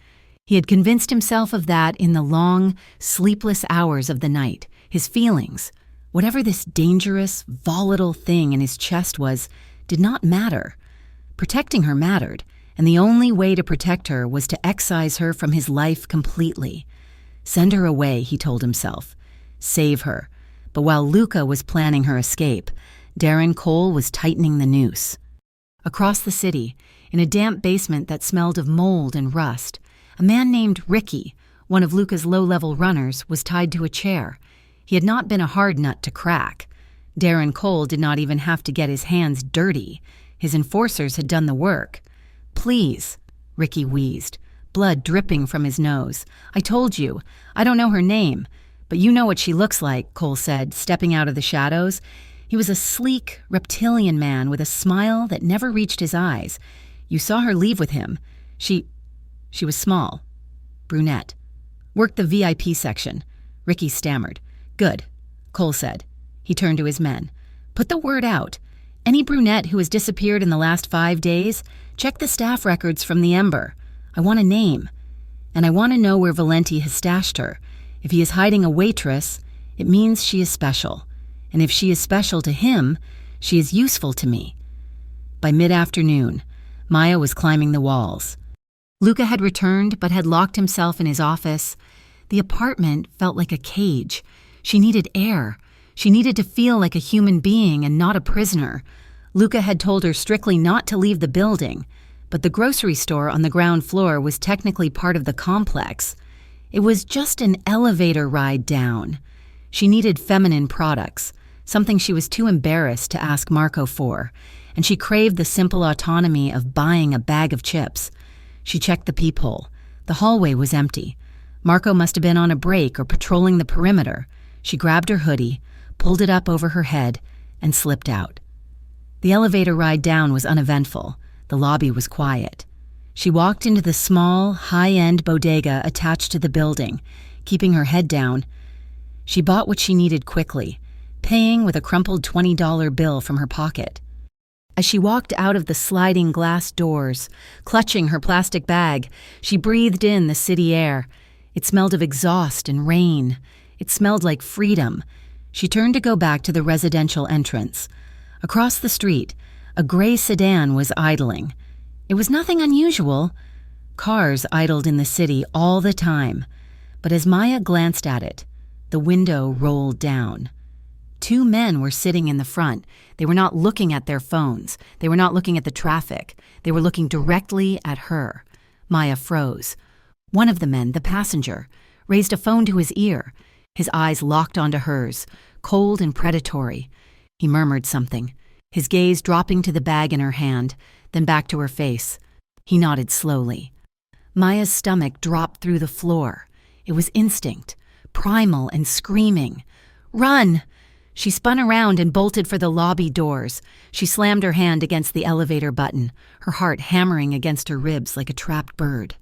He had convinced himself of that in the long, sleepless hours of the night. His feelings, whatever this dangerous, volatile thing in his chest was, did not matter. Protecting her mattered, and the only way to protect her was to excise her from his life completely. Send her away, he told himself. Save her. But while Luca was planning her escape, Darren Cole was tightening the noose. Across the city, in a damp basement that smelled of mold and rust, a man named Ricky, one of Luca's low-level runners, was tied to a chair. He had not been a hard nut to crack. Darren Cole did not even have to get his hands dirty. His enforcers had done the work. "Please," Ricky wheezed, blood dripping from his nose. "I told you, I don't know her name, but you know what she looks like," Cole said, stepping out of the shadows. He was a sleek, reptilian man with a smile that never reached his eyes. You saw her leave with him. She was small, brunette. Worked the VIP section. Ricky stammered. "Good," Cole said. He turned to his men. "Put the word out. Any brunette who has disappeared in the last 5 days, check the staff records from the Ember. I want a name. And I want to know where Valenti has stashed her. If he is hiding a waitress, it means she is special. And if she is special to him, she is useful to me." By mid-afternoon, Maya was climbing the walls. Luca had returned but had locked himself in his office. The apartment felt like a cage. She needed air. She needed to feel like a human being and not a prisoner. Luca had told her strictly not to leave the building, but the grocery store on the ground floor was technically part of the complex. It was just an elevator ride down. She needed feminine products, something she was too embarrassed to ask Marco for, and she craved the simple autonomy of buying a bag of chips. She checked the peephole. The hallway was empty. Marco must have been on a break or patrolling the perimeter. She grabbed her hoodie, pulled it up over her head, and slipped out. The elevator ride down was uneventful. The lobby was quiet. She walked into the small, high-end bodega attached to the building, keeping her head down. She bought what she needed quickly, paying with a crumpled $20 bill from her pocket. As she walked out of the sliding glass doors, clutching her plastic bag, she breathed in the city air. It smelled of exhaust and rain. It smelled like freedom. She turned to go back to the residential entrance. Across the street, a gray sedan was idling. It was nothing unusual. Cars idled in the city all the time. But as Maya glanced at it, the window rolled down. 2 men were sitting in the front. They were not looking at their phones. They were not looking at the traffic. They were looking directly at her. Maya froze. One of the men, the passenger, raised a phone to his ear. his eyes locked onto hers, cold and predatory. He murmured something, his gaze dropping to the bag in her hand, then back to her face. He nodded slowly. Maya's stomach dropped through the floor. It was instinct, primal and screaming. "Run!" She spun around and bolted for the lobby doors. She slammed her hand against the elevator button, her heart hammering against her ribs like a trapped bird.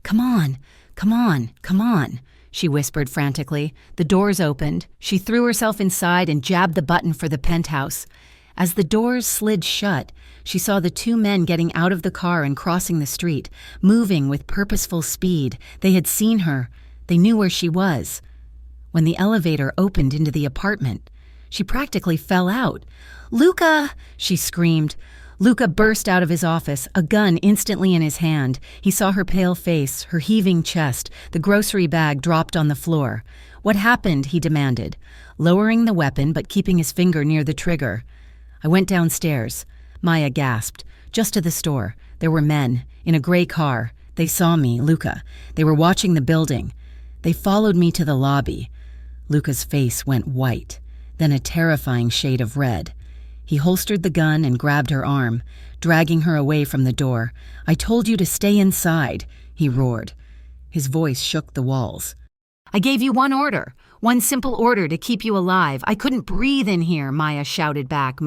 "Come on, come on, come on," she whispered frantically. The doors opened. She threw herself inside and jabbed the button for the penthouse. As the doors slid shut, she saw the two men getting out of the car and crossing the street, moving with purposeful speed. They had seen her. They knew where she was. When the elevator opened into the apartment, she practically fell out. "Luca!" she screamed. Luca burst out of his office, a gun instantly in his hand. He saw her pale face, her heaving chest. The grocery bag dropped on the floor. "What happened?" he demanded, lowering the weapon but keeping his finger near the trigger. "I went downstairs," Maya gasped. "Just to the store. There were men, in a gray car. They saw me, Luca. They were watching the building. They followed me to the lobby." Luca's face went white, then a terrifying shade of red. He holstered the gun and grabbed her arm, dragging her away from the door. "I told you to stay inside," he roared. His voice shook the walls. "I gave you one order, one simple order to keep you alive. I couldn't breathe in here," Maya shouted back,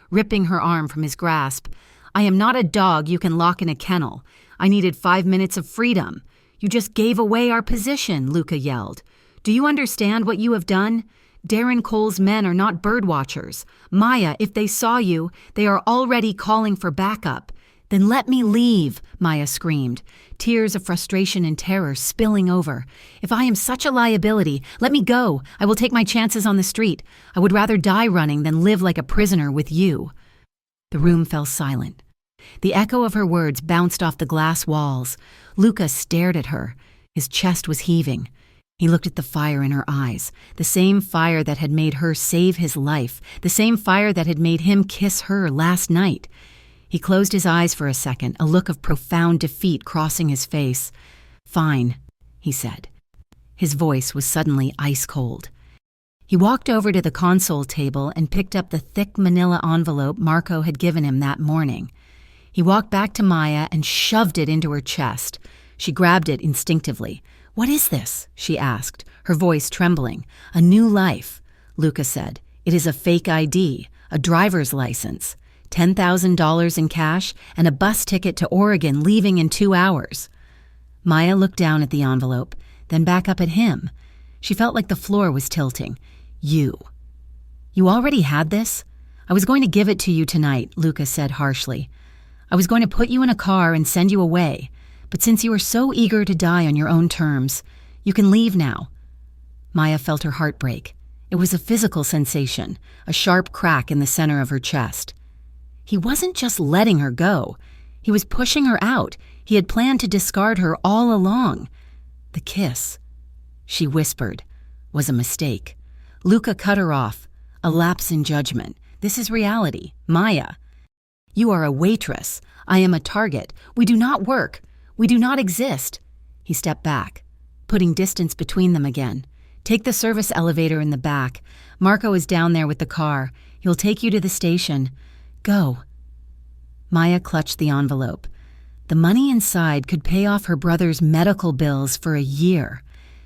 ripping her arm from his grasp. "I am not a dog you can lock in a kennel. I needed 5 minutes of freedom. You just gave away our position," Luca yelled. "Do you understand what you have done? Darren Cole's men are not birdwatchers. Maya, if they saw you, they are already calling for backup." "Then let me leave," Maya screamed, tears of frustration and terror spilling over. "If I am such a liability, let me go. I will take my chances on the street. I would rather die running than live like a prisoner with you." The room fell silent. The echo of her words bounced off the glass walls. Luca stared at her. His chest was heaving. He looked at the fire in her eyes, the same fire that had made her save his life, the same fire that had made him kiss her last night. He closed his eyes for a second, a look of profound defeat crossing his face. "Fine," he said. His voice was suddenly ice cold. He walked over to the console table and picked up the thick manila envelope Marco had given him that morning. He walked back to Maya and shoved it into her chest. She grabbed it instinctively. "What is this?" she asked, her voice trembling. "A new life," Luca said. "It is a fake ID, a driver's license, $10,000 in cash, and a bus ticket to Oregon leaving in 2 hours. Maya looked down at the envelope, then back up at him. She felt like the floor was tilting. "You already had this? I was going to give it to you tonight," Luca said harshly. "I was going to put you in a car and send you away. But since you are so eager to die on your own terms, you can leave now." Maya felt her heart break. It was a physical sensation, a sharp crack in the center of her chest. He wasn't just letting her go. He was pushing her out. He had planned to discard her all along. The kiss, she whispered, was a mistake. Luca cut her off. A lapse in judgment. This is reality. Maya. "You are a waitress. I am a target. We do not work. We do not exist." He stepped back, putting distance between them again. "Take the service elevator in the back. Marco is down there with the car. He'll take you to the station. Go." Maya clutched the envelope. The money inside could pay off her brother's medical bills for a year.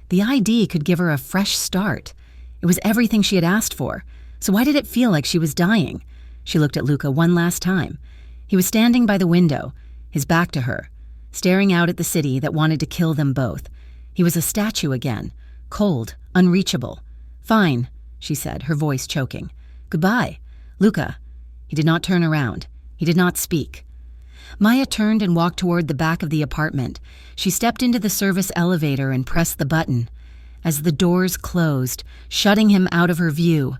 The ID could give her a fresh start. It was everything she had asked for. So why did it feel like she was dying? She looked at Luca one last time. He was standing by the window, his back to her, staring out at the city that wanted to kill them both. He was a statue again, cold, unreachable. "Fine," she said, her voice choking. "Goodbye, Luca." He did not turn around. He did not speak. Maya turned and walked toward the back of the apartment. She stepped into the service elevator and pressed the button. As the doors closed, shutting him out of her view,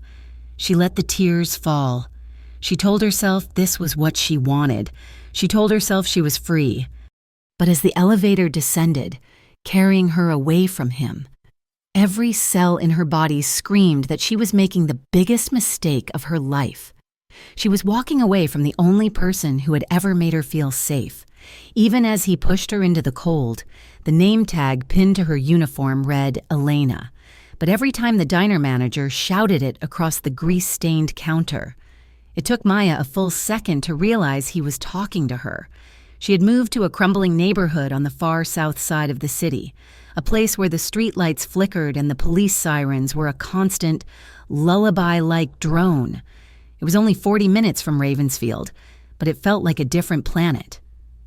she let the tears fall. She told herself this was what she wanted. She told herself she was free. But as the elevator descended, carrying her away from him, every cell in her body screamed that she was making the biggest mistake of her life. She was walking away from the only person who had ever made her feel safe. Even as he pushed her into the cold, the name tag pinned to her uniform read Elena. but every time the diner manager shouted it across the grease-stained counter. It took Maya a full second to realize he was talking to her. She had moved to a crumbling neighborhood on the far south side of the city, a place where the streetlights flickered and the police sirens were a constant, lullaby-like drone. It was only 40 minutes from Ravensfield, but it felt like a different planet.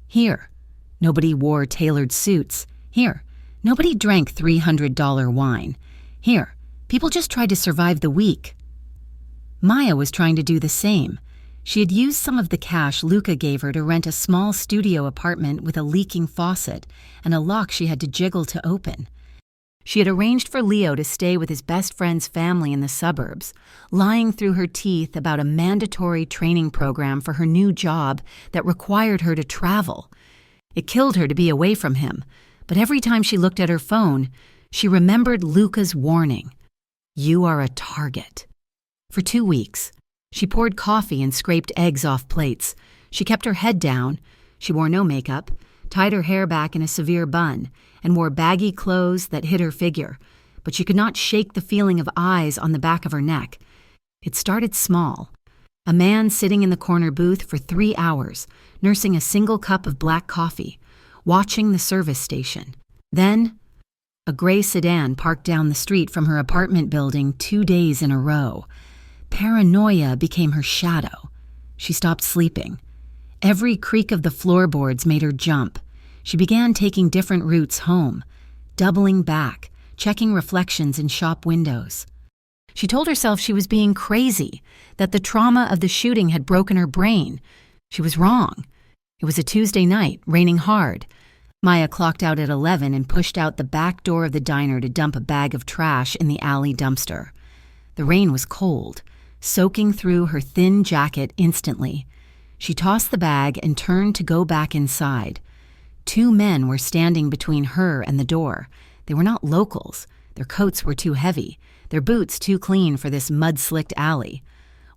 Here, nobody wore tailored suits. Here, nobody drank $300 wine. Here, people just tried to survive the week. Maya was trying to do the same. She had used some of the cash Luca gave her to rent a small studio apartment with a leaking faucet and a lock she had to jiggle to open. She had arranged for Leo to stay with his best friend's family in the suburbs, lying through her teeth about a mandatory training program for her new job that required her to travel. It killed her to be away from him, but every time she looked at her phone, she remembered Luca's warning. You are a target. For 2 weeks, she poured coffee and scraped eggs off plates. She kept her head down. She wore no makeup, tied her hair back in a severe bun, and wore baggy clothes that hid her figure, but she could not shake the feeling of eyes on the back of her neck. It started small. A man sitting in the corner booth for 3 hours, nursing a single cup of black coffee, watching the service station. Then, a gray sedan parked down the street from her apartment building 2 days in a row. Paranoia became her shadow. She stopped sleeping. Every creak of the floorboards made her jump. She began taking different routes home, doubling back, checking reflections in shop windows. She told herself she was being crazy, that the trauma of the shooting had broken her brain. She was wrong. It was a Tuesday night, raining hard. Maya clocked out at 11 and pushed out the back door of the diner to dump a bag of trash in the alley dumpster. The rain was cold, soaking through her thin jacket instantly. She tossed the bag and turned to go back inside. 2 men were standing between her and the door. They were not locals. Their coats were too heavy, their boots too clean for this mud-slicked alley.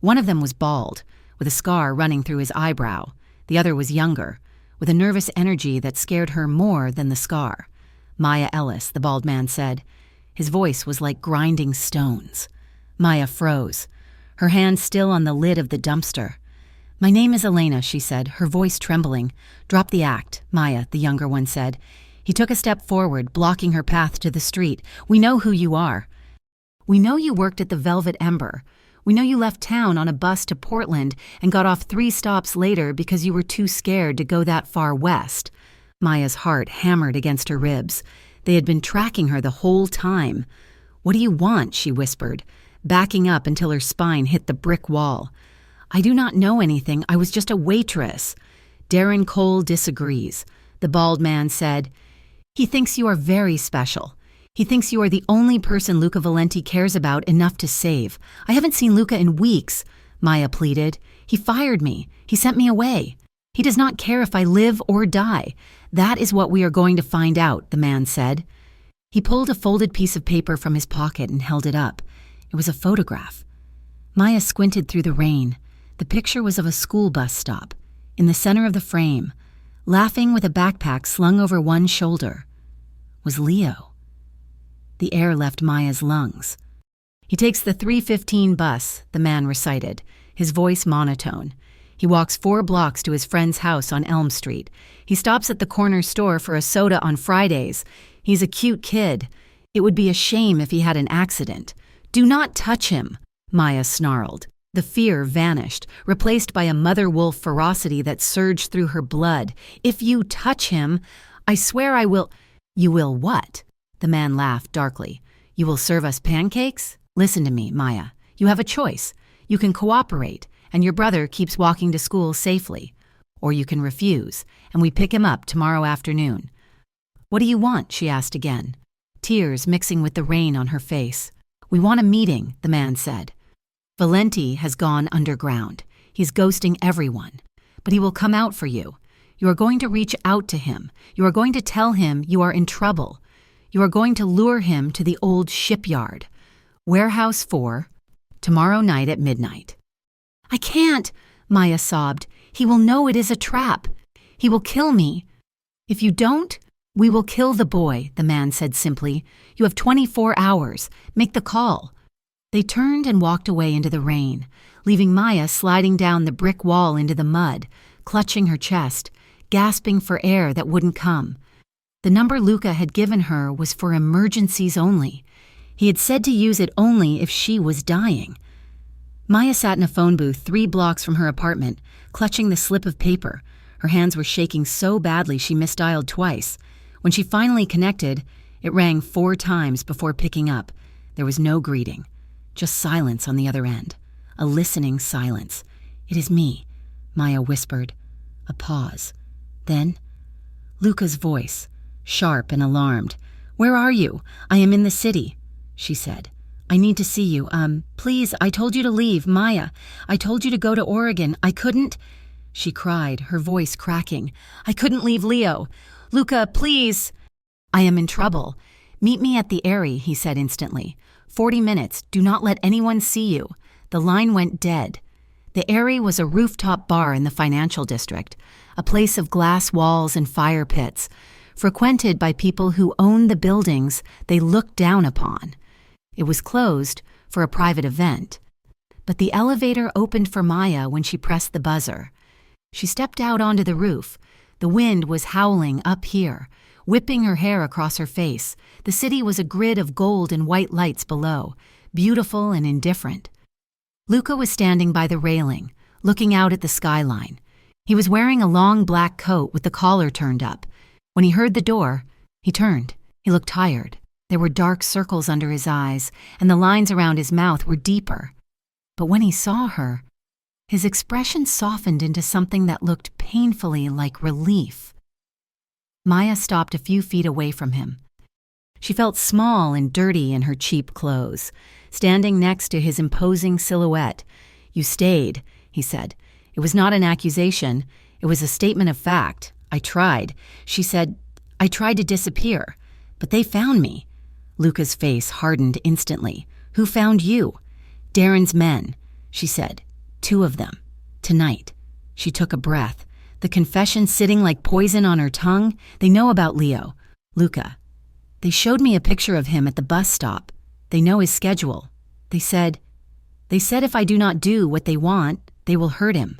One of them was bald, with a scar running through his eyebrow. The other was younger, with a nervous energy that scared her more than the scar. Maya Ellis, the bald man said. His voice was like grinding stones. Maya froze, her hand still on the lid of the dumpster. My name is Elena, she said, her voice trembling. Drop the act, Maya, the younger one said. He took a step forward, blocking her path to the street. We know who you are. We know you worked at the Velvet Ember. We know you left town on a bus to Portland and got off 3 stops later because you were too scared to go that far west. Maya's heart hammered against her ribs. They had been tracking her the whole time. What do you want? She whispered, backing up until her spine hit the brick wall. I do not know anything. I was just a waitress. Darren Cole disagrees. The bald man said, He thinks you are very special. He thinks you are the only person Luca Valenti cares about enough to save. I haven't seen Luca in weeks, Maya pleaded. He fired me. He sent me away. He does not care if I live or die. That is what we are going to find out, the man said. He pulled a folded piece of paper from his pocket and held it up. It was a photograph. Maya squinted through the rain. The picture was of a school bus stop. In the center of the frame, laughing with a backpack slung over one shoulder, was Leo. The air left Maya's lungs. He takes the 3:15 bus, the man recited, his voice monotone. He walks 4 blocks to his friend's house on Elm Street. He stops at the corner store for a soda on Fridays. He's a cute kid. It would be a shame if he had an accident. Do not touch him, Maya snarled. The fear vanished, replaced by a mother wolf ferocity that surged through her blood. If you touch him, I swear I will— You will what? The man laughed darkly. You will serve us pancakes? Listen to me, Maya. You have a choice. You can cooperate, and your brother keeps walking to school safely. Or you can refuse, and we pick him up tomorrow afternoon. What do you want? She asked again, tears mixing with the rain on her face. We want a meeting, the man said. Valenti has gone underground. He's ghosting everyone. But he will come out for you. You are going to reach out to him. You are going to tell him you are in trouble. You are going to lure him to the old shipyard. Warehouse 4, tomorrow night at midnight. I can't, Maya sobbed. He will know it is a trap. He will kill me. If you don't, "We will kill the boy," the man said simply. "You have 24 hours. Make the call." They turned and walked away into the rain, leaving Maya sliding down the brick wall into the mud, clutching her chest, gasping for air that wouldn't come. The number Luca had given her was for emergencies only. He had said to use it only if she was dying. Maya sat in a phone booth 3 blocks from her apartment, clutching the slip of paper. Her hands were shaking so badly she misdialed twice. When she finally connected, it rang 4 times before picking up. There was no greeting, just silence on the other end. A listening silence. "It is me," Maya whispered. A pause. Then, Luca's voice, sharp and alarmed. "Where are you? I am in the city," she said. "I need to see you. Please, I told you to leave, Maya. I told you to go to Oregon. I couldn't," she cried, her voice cracking. "I couldn't leave Leo. Luca, please." "I am in trouble. Meet me at the Airy," he said instantly. 40 minutes. Do not let anyone see you." The line went dead. The Airy was a rooftop bar in the financial district, a place of glass walls and fire pits, frequented by people who owned the buildings they looked down upon. It was closed for a private event. But the elevator opened for Maya when she pressed the buzzer. She stepped out onto the roof. The wind was howling up here, whipping her hair across her face. The city was a grid of gold and white lights below, beautiful and indifferent. Luca was standing by the railing, looking out at the skyline. He was wearing a long black coat with the collar turned up. When he heard the door, he turned. He looked tired. There were dark circles under his eyes, and the lines around his mouth were deeper. But when he saw her, his expression softened into something that looked painfully like relief. Maya stopped a few feet away from him. She felt small and dirty in her cheap clothes, standing next to his imposing silhouette. "You stayed," he said. "It was not an accusation. It was a statement of fact. I tried." She said, "I tried to disappear, but they found me." Luca's face hardened instantly. "Who found you?" "Darren's men," she said. "2 of them. Tonight." She took a breath. The confession sitting like poison on her tongue. "They know about Leo. Luca. They showed me a picture of him at the bus stop. They know his schedule. They said if I do not do what they want, they will hurt him."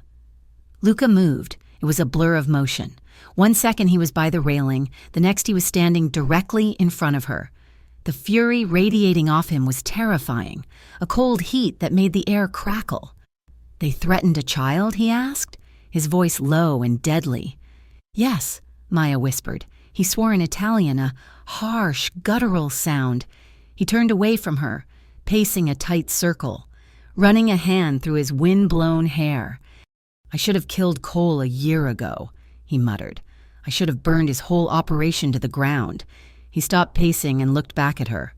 Luca moved. It was a blur of motion. 1 second he was by the railing, the next he was standing directly in front of her. The fury radiating off him was terrifying, a cold heat that made the air crackle. "They threatened a child?" he asked, his voice low and deadly. "Yes," Maya whispered. He swore in Italian, a harsh, guttural sound. He turned away from her, pacing a tight circle, running a hand through his wind-blown hair. "I should have killed Cole a year ago," he muttered. "I should have burned his whole operation to the ground." He stopped pacing and looked back at her.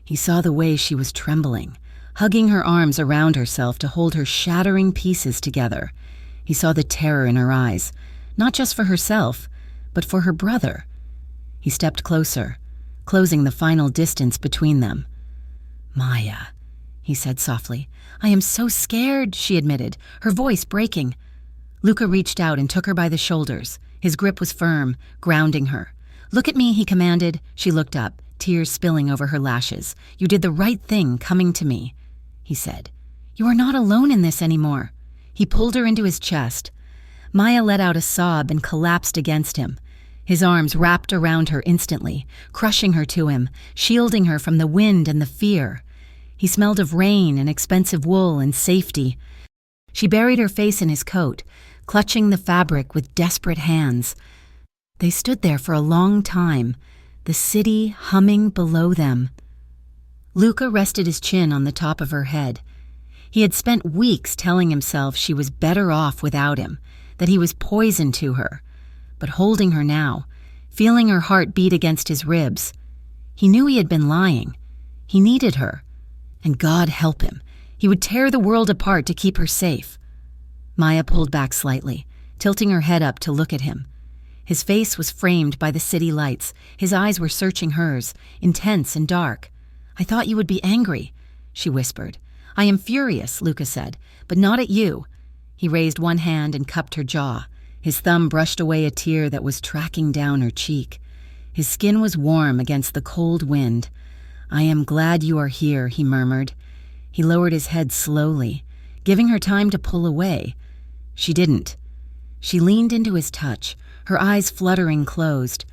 He saw the way she was trembling, hugging her arms around herself to hold her shattering pieces together. He saw the terror in her eyes, not just for herself, but for her brother. He stepped closer, closing the final distance between them. "Maya," he said softly. "I am so scared," she admitted, her voice breaking. Luca reached out and took her by the shoulders. His grip was firm, grounding her. "Look at me," he commanded. She looked up, tears spilling over her lashes. "You did the right thing coming to me," he said. "You are not alone in this anymore." He pulled her into his chest. Maya let out a sob and collapsed against him. His arms wrapped around her instantly, crushing her to him, shielding her from the wind and the fear. He smelled of rain and expensive wool and safety. She buried her face in his coat, clutching the fabric with desperate hands. They stood there for a long time, the city humming below them. Luca rested his chin on the top of her head. He had spent weeks telling himself she was better off without him, that he was poison to her. But holding her now, feeling her heart beat against his ribs, he knew he had been lying. He needed her. And God help him, he would tear the world apart to keep her safe. Maya pulled back slightly, tilting her head up to look at him. His face was framed by the city lights. His eyes were searching hers, intense and dark. "I thought you would be angry," she whispered. "I am furious," Luca said, "but not at you." He raised one hand and cupped her jaw. His thumb brushed away a tear that was tracking down her cheek. His skin was warm against the cold wind. "I am glad you are here," he murmured. He lowered his head slowly, giving her time to pull away. She didn't. She leaned into his touch, her eyes fluttering closed.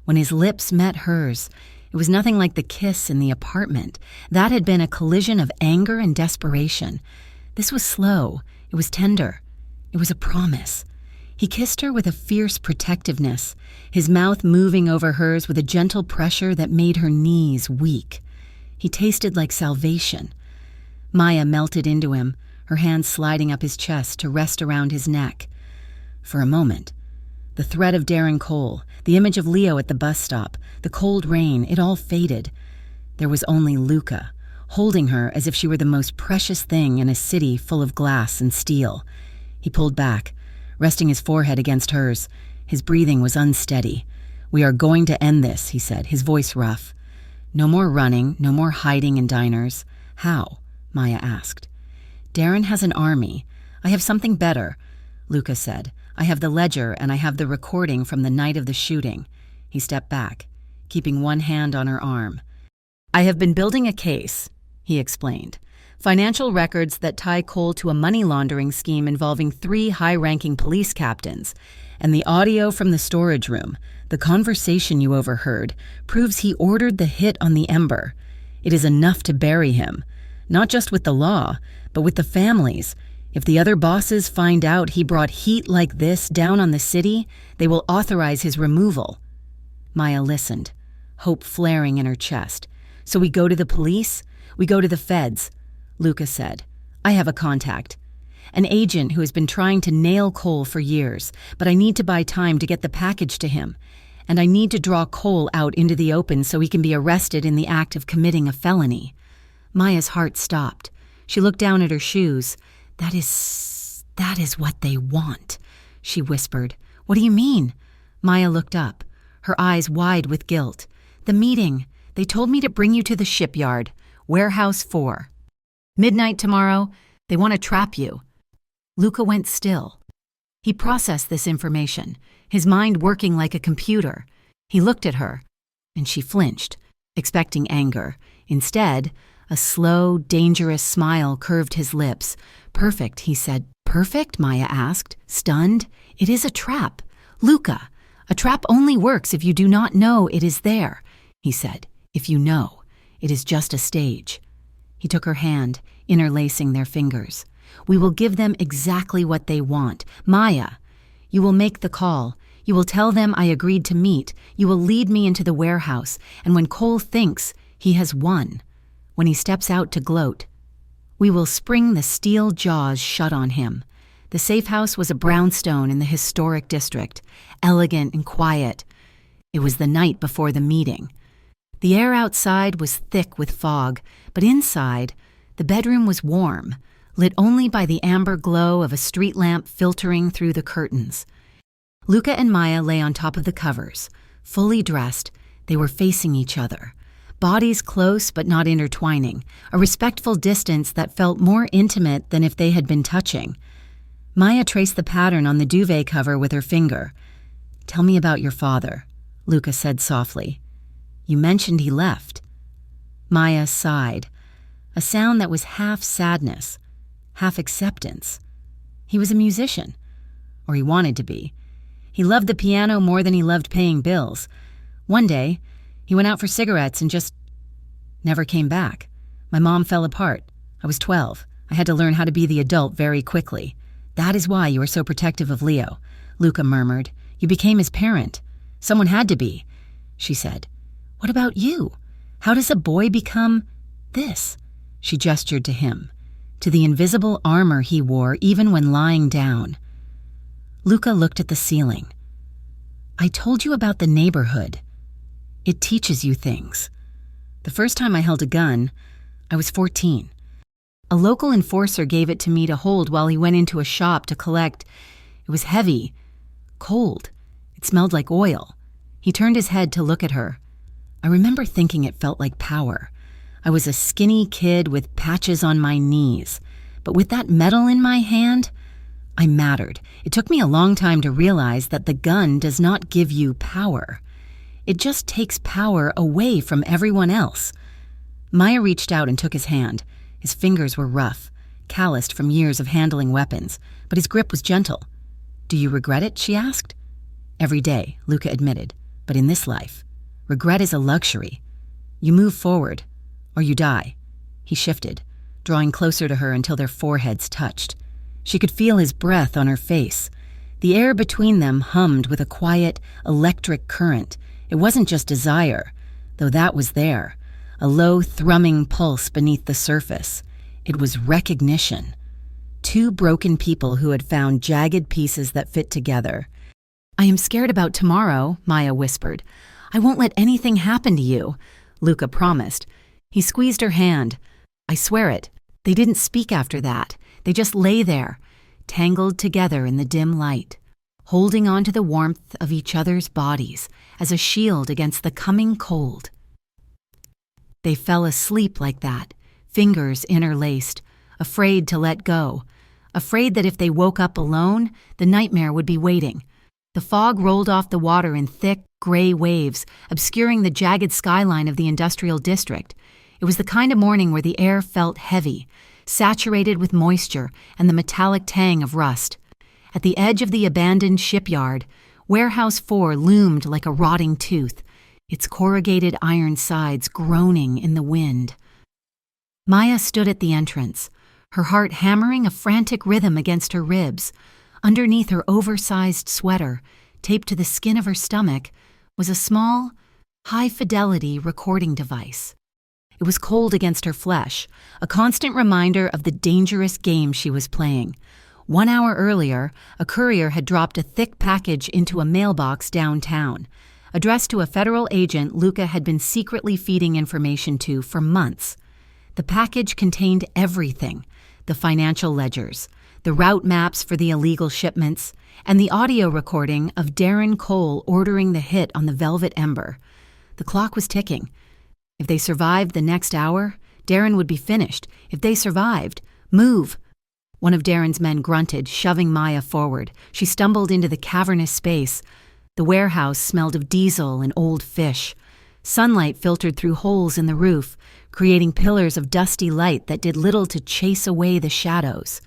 When his lips met hers, it was nothing like the kiss in the apartment. That had been a collision of anger and desperation. This was slow. It was tender. It was a promise. He kissed her with a fierce protectiveness, his mouth moving over hers with a gentle pressure that made her knees weak. He tasted like salvation. Maya melted into him, her hands sliding up his chest to rest around his neck. For a moment, the threat of Darren Cole, the image of Leo at the bus stop, the cold rain, it all faded. There was only Luca, holding her as if she were the most precious thing in a city full of glass and steel. He pulled back, resting his forehead against hers. His breathing was unsteady. "We are going to end this," he said, his voice rough. "No more running, no more hiding in diners." "How?" Maya asked. "Darren has an army. I have something better," Luca said. "I have the ledger and I have the recording from the night of the shooting." He stepped back, keeping one hand on her arm. "I have been building a case," he explained. "Financial records that tie Cole to a money laundering scheme involving 3 high-ranking police captains. And the audio from the storage room, the conversation you overheard, proves he ordered the hit on the Ember. It is enough to bury him, not just with the law, but with the families. If the other bosses find out he brought heat like this down on the city, they will authorize his removal." Maya listened, hope flaring in her chest. "So we go to the police? We go to the feds," Luca said. "I have a contact. An agent who has been trying to nail Cole for years, but I need to buy time to get the package to him. And I need to draw Cole out into the open so he can be arrested in the act of committing a felony." Maya's heart stopped. She looked down at her shoes. That is what they want," she whispered. "What do you mean?" Maya looked up, her eyes wide with guilt. "The meeting. They told me to bring you to the shipyard, Warehouse 4. Midnight tomorrow. They want to trap you." Luca went still. He processed this information, his mind working like a computer. He looked at her, and she flinched, expecting anger. Instead, a slow, dangerous smile curved his lips. "Perfect," he said. "Perfect?" Maya asked, stunned. "It is a trap. Luca, a trap only works if you do not know it is there," he said. "If you know, it is just a stage." He took her hand, interlacing their fingers. "We will give them exactly what they want. Maya, you will make the call. You will tell them I agreed to meet. You will lead me into the warehouse, and when Cole thinks he has won, when he steps out to gloat, we will spring the steel jaws shut on him." The safe house was a brownstone in the historic district, elegant and quiet. It was the night before the meeting. The air outside was thick with fog, but inside, the bedroom was warm, lit only by the amber glow of a street lamp filtering through the curtains. Luca and Maya lay on top of the covers. Fully dressed, they were facing each other. Bodies close but not intertwining, a respectful distance that felt more intimate than if they had been touching. Maya traced the pattern on the duvet cover with her finger. "Tell me about your father," Luca said softly. "You mentioned he left." Maya sighed, a sound that was half sadness, half acceptance. He was a musician, or he wanted to be. He loved the piano more than he loved paying bills. One day, he went out for cigarettes and just never came back. My mom fell apart. I was 12. I had to learn how to be the adult very quickly. "That is why you are so protective of Leo," Luca murmured. "You became his parent. Someone had to be," she said. "What about you? How does a boy become this?" She gestured to him, to the invisible armor he wore even when lying down. Luca looked at the ceiling. "I told you about the neighborhood. It teaches you things. The first time I held a gun, I was 14. A local enforcer gave it to me to hold while he went into a shop to collect. It was heavy, cold. It smelled like oil." He turned his head to look at her. "I remember thinking it felt like power. I was a skinny kid with patches on my knees. But with that metal in my hand, I mattered. It took me a long time to realize that the gun does not give you power. It just takes power away from everyone else. Maya reached out and took his hand. His fingers were rough, calloused from years of handling weapons, but his grip was gentle. "Do you regret it?" she asked. "Every day," Luca admitted, "but in this life, regret is a luxury. You move forward, or you die." He shifted, drawing closer to her until their foreheads touched. She could feel his breath on her face. The air between them hummed with a quiet, electric current. It wasn't just desire, though that was there, a low, thrumming pulse beneath the surface. It was recognition. Two broken people who had found jagged pieces that fit together. "I am scared about tomorrow," Maya whispered. "I won't let anything happen to you," Luca promised. He squeezed her hand. "I swear it." They didn't speak after that. They just lay there, tangled together in the dim light, holding on to the warmth of each other's bodies as a shield against the coming cold. They fell asleep like that, fingers interlaced, afraid to let go, afraid that if they woke up alone, the nightmare would be waiting. The fog rolled off the water in thick, gray waves, obscuring the jagged skyline of the industrial district. It was the kind of morning where the air felt heavy, saturated with moisture and the metallic tang of rust. At the edge of the abandoned shipyard, Warehouse 4 loomed like a rotting tooth, its corrugated iron sides groaning in the wind. Maya stood at the entrance, her heart hammering a frantic rhythm against her ribs. Underneath her oversized sweater, taped to the skin of her stomach, was a small, high-fidelity recording device. It was cold against her flesh, a constant reminder of the dangerous game she was playing. 1 hour earlier, a courier had dropped a thick package into a mailbox downtown, addressed to a federal agent Luca had been secretly feeding information to for months. The package contained everything: the financial ledgers, the route maps for the illegal shipments, and the audio recording of Darren Cole ordering the hit on the Velvet Ember. The clock was ticking. If they survived the next hour, Darren would be finished. If they survived, move! One of Darren's men grunted, shoving Maya forward. She stumbled into the cavernous space. The warehouse smelled of diesel and old fish. Sunlight filtered through holes in the roof, creating pillars of dusty light that did little to chase away the shadows.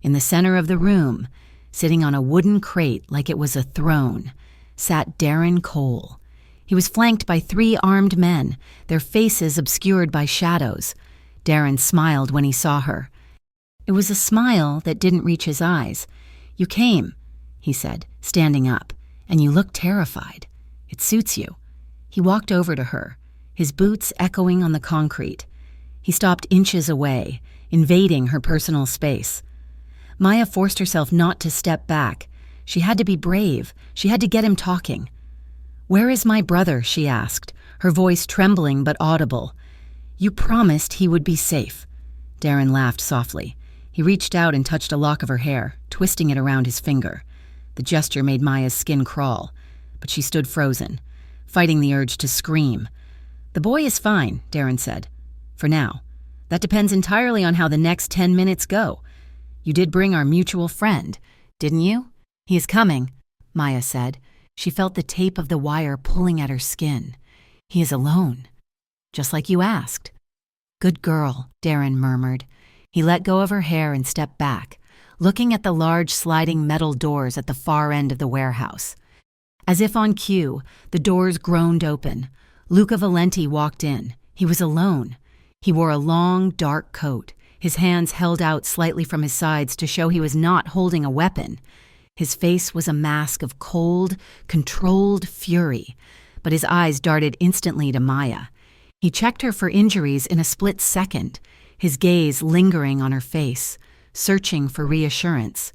In the center of the room, sitting on a wooden crate like it was a throne, sat Darren Cole. He was flanked by 3 armed men, their faces obscured by shadows. Darren smiled when he saw her. It was a smile that didn't reach his eyes. "You came," he said, standing up, "and you look terrified. It suits you." He walked over to her, his boots echoing on the concrete. He stopped inches away, invading her personal space. Maya forced herself not to step back. She had to be brave. She had to get him talking. "Where is my brother?" she asked, her voice trembling but audible. "You promised he would be safe." Darren laughed softly. He reached out and touched a lock of her hair, twisting it around his finger. The gesture made Maya's skin crawl, but she stood frozen, fighting the urge to scream. "The boy is fine," Darren said. "For now. That depends entirely on how the next 10 minutes go. You did bring our mutual friend, didn't you?" "He is coming," Maya said. She felt the tape of the wire pulling at her skin. "He is alone, just like you asked." "Good girl," Darren murmured. He let go of her hair and stepped back, looking at the large sliding metal doors at the far end of the warehouse. As if on cue, the doors groaned open. Luca Valenti walked in. He was alone. He wore a long, dark coat, his hands held out slightly from his sides to show he was not holding a weapon. His face was a mask of cold, controlled fury, but his eyes darted instantly to Maya. He checked her for injuries in a split second, his gaze lingering on her face, searching for reassurance.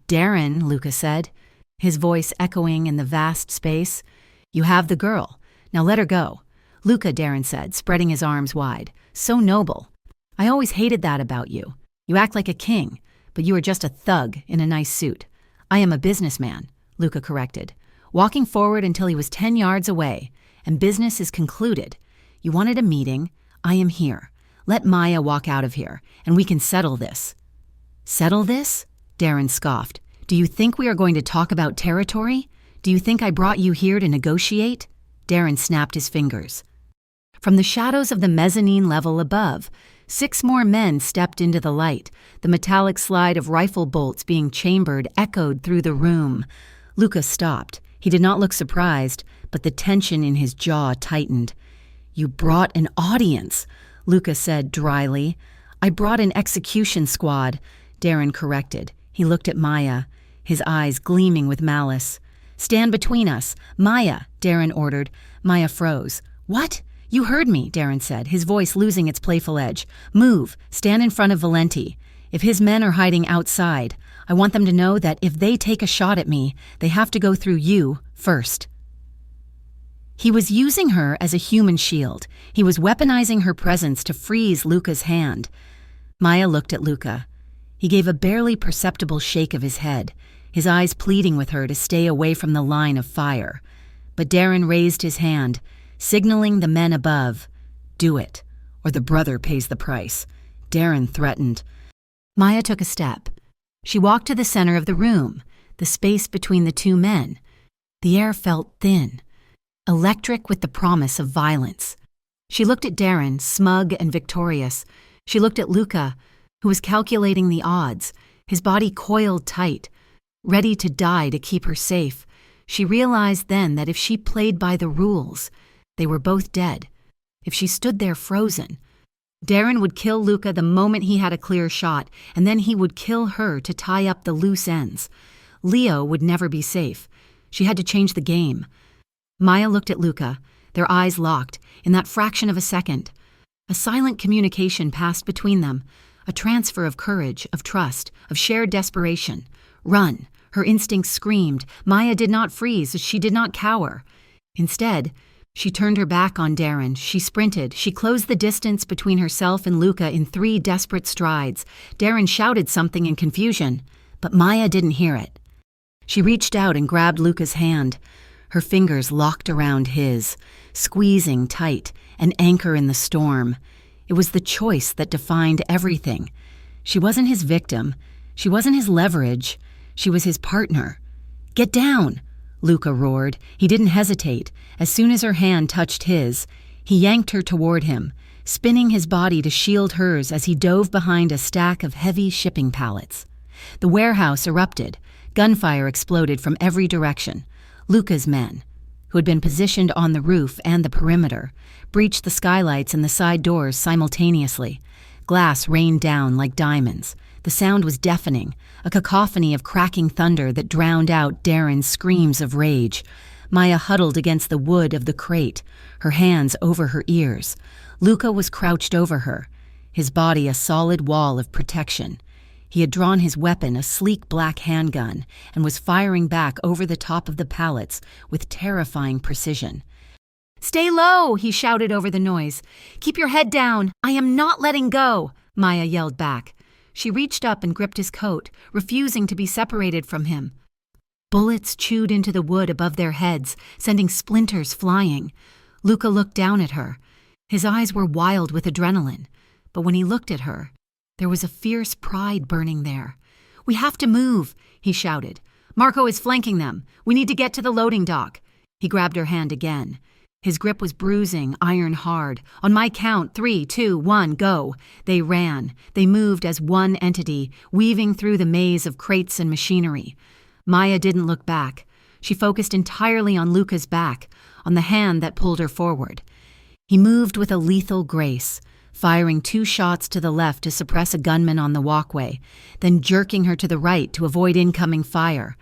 "Darren," Luca said, his voice echoing in the vast space. "You have the girl. Now let her go." "Luca," Darren said, spreading his arms wide. "So noble. I always hated that about you. You act like a king, but you are just a thug in a nice suit." "I am a businessman," Luca corrected, walking forward until he was 10 yards away, "and business is concluded. You wanted a meeting. I am here. Let Maya walk out of here, and we can settle this." "Settle this?" Darren scoffed. "Do you think we are going to talk about territory? Do you think I brought you here to negotiate?" Darren snapped his fingers. From the shadows of the mezzanine level above, 6 more men stepped into the light. The metallic slide of rifle bolts being chambered echoed through the room. Luca stopped. He did not look surprised, but the tension in his jaw tightened. "You brought an audience," Luca said dryly. "I brought an execution squad," Darren corrected. He looked at Maya, his eyes gleaming with malice. "Stand between us. Maya," Darren ordered. Maya froze. "What?" "You heard me," Darren said, his voice losing its playful edge. "Move. Stand in front of Valenti. If his men are hiding outside, I want them to know that if they take a shot at me, they have to go through you first." He was using her as a human shield. He was weaponizing her presence to freeze Luca's hand. Maya looked at Luca. He gave a barely perceptible shake of his head, his eyes pleading with her to stay away from the line of fire. But Darren raised his hand, signaling the men above. "Do it, or the brother pays the price," Darren threatened. Maya took a step. She walked to the center of the room, the space between the 2 men. The air felt thin, electric with the promise of violence. She looked at Darren, smug and victorious. She looked at Luca, who was calculating the odds, his body coiled tight, ready to die to keep her safe. She realized then that if she played by the rules, they were both dead. If she stood there frozen, Darren would kill Luca the moment he had a clear shot, and then he would kill her to tie up the loose ends. Leo would never be safe. She had to change the game. Maya looked at Luca, their eyes locked. In that fraction of a second, a silent communication passed between them, a transfer of courage, of trust, of shared desperation. "Run!" Her instincts screamed. Maya did not freeze. She did not cower. Instead, she turned her back on Darren. She sprinted. She closed the distance between herself and Luca in 3 desperate strides. Darren shouted something in confusion, but Maya didn't hear it. She reached out and grabbed Luca's hand. Her fingers locked around his, squeezing tight, an anchor in the storm. It was the choice that defined everything. She wasn't his victim. She wasn't his leverage. She was his partner. "Get down!" Luca roared. He didn't hesitate. As soon as her hand touched his, he yanked her toward him, spinning his body to shield hers as he dove behind a stack of heavy shipping pallets. The warehouse erupted. Gunfire exploded from every direction. Luca's men, who had been positioned on the roof and the perimeter, breached the skylights and the side doors simultaneously. Glass rained down like diamonds. The sound was deafening, a cacophony of cracking thunder that drowned out Darren's screams of rage. Maya huddled against the wood of the crate, her hands over her ears. Luca was crouched over her, his body a solid wall of protection. He had drawn his weapon, a sleek black handgun, and was firing back over the top of the pallets with terrifying precision. "Stay low," he shouted over the noise. "Keep your head down. I am not letting go," Maya yelled back. She reached up and gripped his coat, refusing to be separated from him. Bullets chewed into the wood above their heads, sending splinters flying. Luca looked down at her. His eyes were wild with adrenaline, but when he looked at her, there was a fierce pride burning there. "We have to move," he shouted. "Marco is flanking them. We need to get to the loading dock." He grabbed her hand again. His grip was bruising, iron hard. "On my count, 3, 2, 1, go." They ran. They moved as one entity, weaving through the maze of crates and machinery. Maya didn't look back. She focused entirely on Luca's back, on the hand that pulled her forward. He moved with a lethal grace, firing 2 shots to the left to suppress a gunman on the walkway, then jerking her to the right to avoid incoming fire.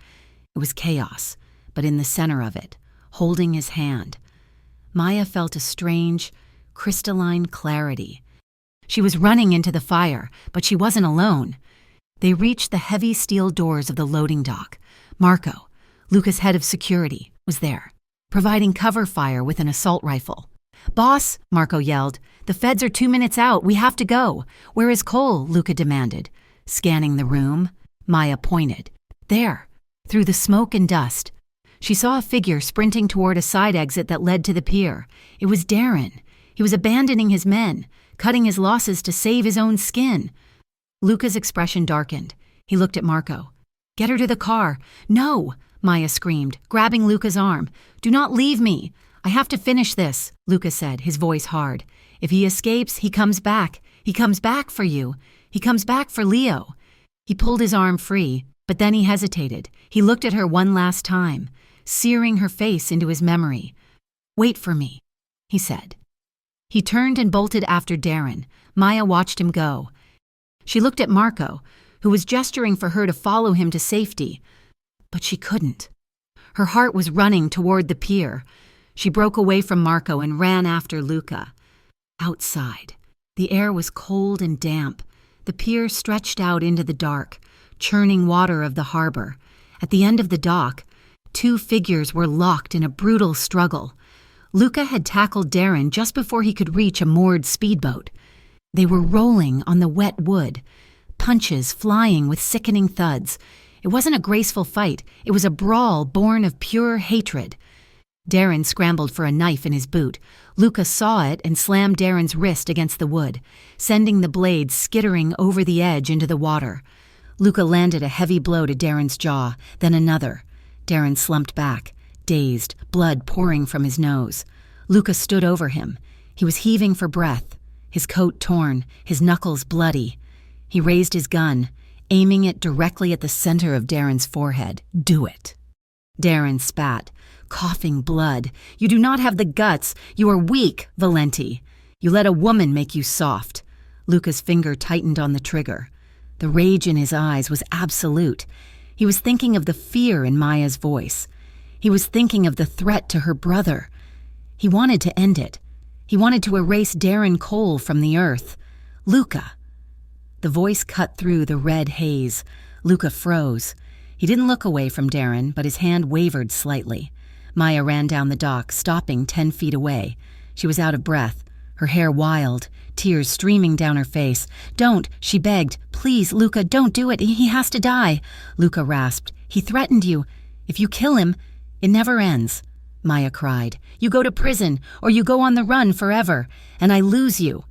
It was chaos, but in the center of it, holding his hand, Maya felt a strange, crystalline clarity. She was running into the fire, but she wasn't alone. They reached the heavy steel doors of the loading dock. Marco, Luca's head of security, was there, providing cover fire with an assault rifle. "Boss," Marco yelled, "the feds are 2 minutes out. We have to go." "Where is Cole?" Luca demanded. Scanning the room, Maya pointed. "There, through the smoke and dust." She saw a figure sprinting toward a side exit that led to the pier. It was Darren. He was abandoning his men, cutting his losses to save his own skin. Luca's expression darkened. He looked at Marco. "Get her to the car." "No!" Maya screamed, grabbing Luca's arm. "Do not leave me. I have to finish this, Luca said, his voice hard. If he escapes, he comes back. He comes back for you. He comes back for Leo. He pulled his arm free, but then he hesitated. He looked at her one last time, searing her face into his memory. Wait for me, he said. He turned and bolted after Darren. Maya watched him go. She looked at Marco, who was gesturing for her to follow him to safety, but she couldn't. Her heart was running toward the pier. She broke away from Marco and ran after Luca. Outside, the air was cold and damp. The pier stretched out into the dark, churning water of the harbor. At the end of the dock, two figures were locked in a brutal struggle. Luca had tackled Darren just before he could reach a moored speedboat. They were rolling on the wet wood, punches flying with sickening thuds. It wasn't a graceful fight. It was a brawl born of pure hatred. Darren scrambled for a knife in his boot. Luca saw it and slammed Darren's wrist against the wood, sending the blade skittering over the edge into the water. Luca landed a heavy blow to Darren's jaw, then another. Darren slumped back, dazed, blood pouring from his nose. Luca stood over him. He was heaving for breath, his coat torn, his knuckles bloody. He raised his gun, aiming it directly at the center of Darren's forehead. Do it. Darren spat, coughing blood. You do not have the guts. You are weak, Valenti. You let a woman make you soft. Luca's finger tightened on the trigger. The rage in his eyes was absolute. He was thinking of the fear in Maya's voice. He was thinking of the threat to her brother. He wanted to end it. He wanted to erase Darren Cole from the earth. Luca. The voice cut through the red haze. Luca froze. He didn't look away from Darren, but his hand wavered slightly. Maya ran down the dock, stopping 10 feet away. She was out of breath, her hair wild, tears streaming down her face. Don't, she begged. Please, Luca, don't do it. He has to die. Luca rasped. He threatened you. If you kill him, it never ends. Maya cried. You go to prison, or you go on the run forever, and I lose you.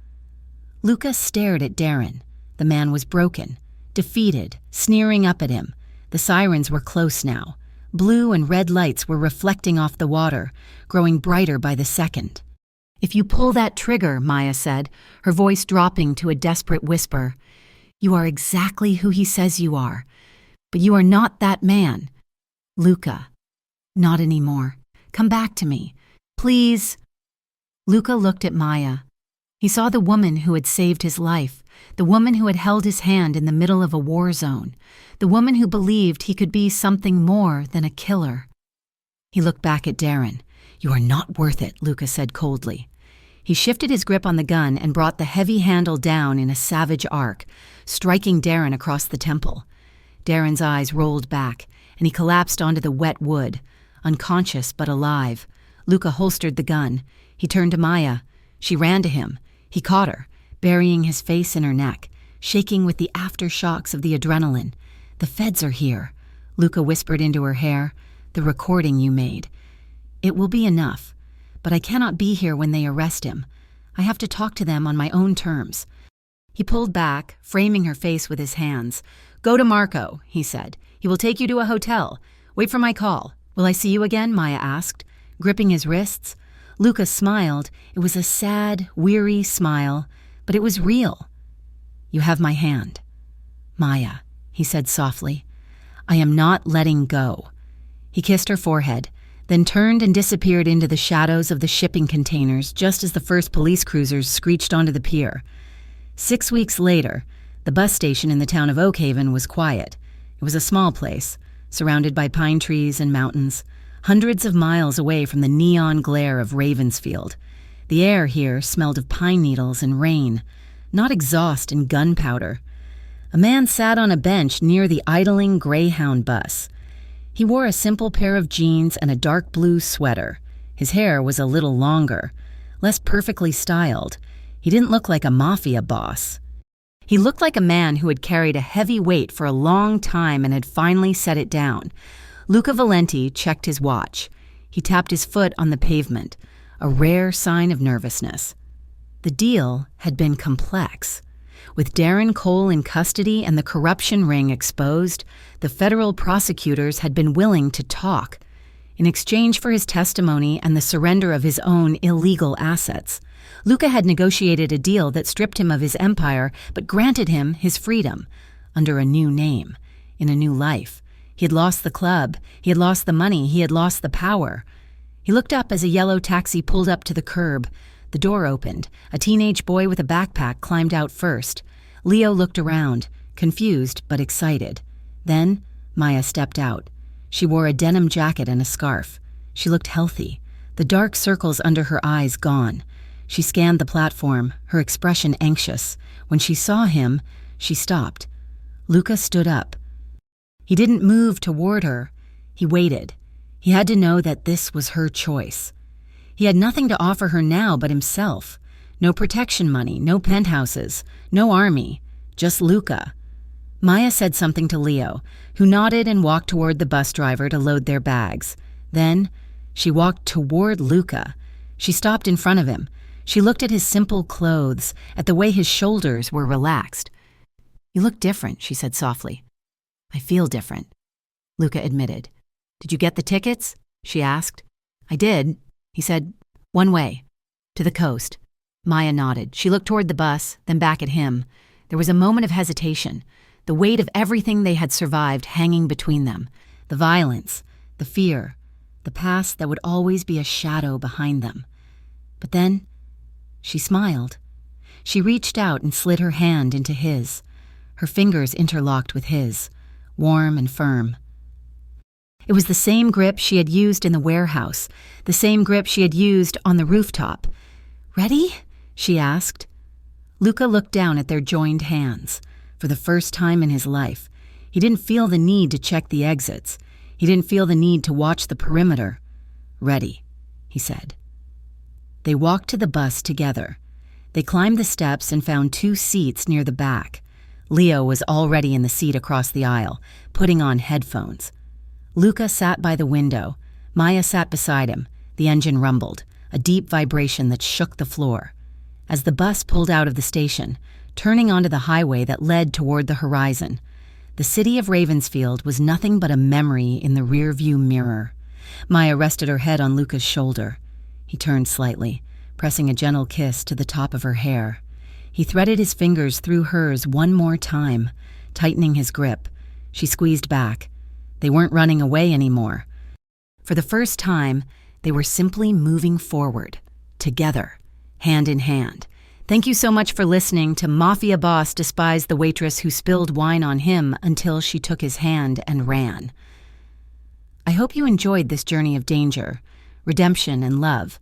Luca stared at Darren. The man was broken, defeated, sneering up at him. The sirens were close now. Blue and red lights were reflecting off the water, growing brighter by the second. If you pull that trigger, Maya said, her voice dropping to a desperate whisper, you are exactly who he says you are. But you are not that man. Luca. Not anymore. Come back to me. Please. Luca looked at Maya. He saw the woman who had saved his life, the woman who had held his hand in the middle of a war zone, the woman who believed he could be something more than a killer. He looked back at Darren. You are not worth it, Luca said coldly. He shifted his grip on the gun and brought the heavy handle down in a savage arc, striking Darren across the temple. Darren's eyes rolled back, and he collapsed onto the wet wood, unconscious but alive. Luca holstered the gun. He turned to Maya. She ran to him. He caught her, burying his face in her neck, shaking with the aftershocks of the adrenaline. The feds are here, Luca whispered into her hair. The recording you made. It will be enough, but I cannot be here when they arrest him. I have to talk to them on my own terms. He pulled back, framing her face with his hands. Go to Marco, he said. He will take you to a hotel. Wait for my call. Will I see you again? Maya asked, gripping his wrists. Luca smiled. It was a sad, weary smile, but it was real. You have my hand. Maya, he said softly. I am not letting go. He kissed her forehead, then turned and disappeared into the shadows of the shipping containers just as the first police cruisers screeched onto the pier. 6 weeks later, the bus station in the town of Oakhaven was quiet. It was a small place, surrounded by pine trees and mountains, hundreds of miles away from the neon glare of Ravensfield. The air here smelled of pine needles and rain, not exhaust and gunpowder. A man sat on a bench near the idling Greyhound bus. He wore a simple pair of jeans and a dark blue sweater. His hair was a little longer, less perfectly styled. He didn't look like a mafia boss. He looked like a man who had carried a heavy weight for a long time and had finally set it down. Luca Valenti checked his watch. He tapped his foot on the pavement, a rare sign of nervousness. The deal had been complex. With Darren Cole in custody and the corruption ring exposed, the federal prosecutors had been willing to talk. In exchange for his testimony and the surrender of his own illegal assets, Luca had negotiated a deal that stripped him of his empire but granted him his freedom, under a new name, in a new life. He had lost the club, he had lost the money, he had lost the power. He looked up as a yellow taxi pulled up to the curb. The door opened. A teenage boy with a backpack climbed out first. Leo looked around, confused but excited. Then, Maya stepped out. She wore a denim jacket and a scarf. She looked healthy, the dark circles under her eyes gone. She scanned the platform, her expression anxious. When she saw him, she stopped. Luca stood up. He didn't move toward her. He waited. He had to know that this was her choice. He had nothing to offer her now but himself. No protection money, no penthouses, no army, just Luca. Maya said something to Leo, who nodded and walked toward the bus driver to load their bags. Then, she walked toward Luca. She stopped in front of him. She looked at his simple clothes, at the way his shoulders were relaxed. "You look different," she said softly. "I feel different," Luca admitted. "Did you get the tickets?" she asked. "I did," he said. "One way. To the coast." Maya nodded. She looked toward the bus, then back at him. There was a moment of hesitation, the weight of everything they had survived hanging between them, the violence, the fear, the past that would always be a shadow behind them. But then, she smiled. She reached out and slid her hand into his. Her fingers interlocked with his, warm and firm. It was the same grip she had used in the warehouse, the same grip she had used on the rooftop. "Ready?" she asked. Luca looked down at their joined hands. For the first time in his life, he didn't feel the need to check the exits. He didn't feel the need to watch the perimeter. "Ready," he said. They walked to the bus together. They climbed the steps and found 2 seats near the back. Leo was already in the seat across the aisle, putting on headphones. Luca sat by the window. Maya sat beside him. The engine rumbled, a deep vibration that shook the floor. As the bus pulled out of the station, turning onto the highway that led toward the horizon, the city of Ravensfield was nothing but a memory in the rearview mirror. Maya rested her head on Luca's shoulder. He turned slightly, pressing a gentle kiss to the top of her hair. He threaded his fingers through hers one more time, tightening his grip. She squeezed back. They weren't running away anymore. For the first time, they were simply moving forward, together, hand in hand. Thank you so much for listening to Mafia Boss Despised the Waitress Who Spilled Wine on Him Until She Took His Hand and Ran. I hope you enjoyed this journey of danger, redemption, and love.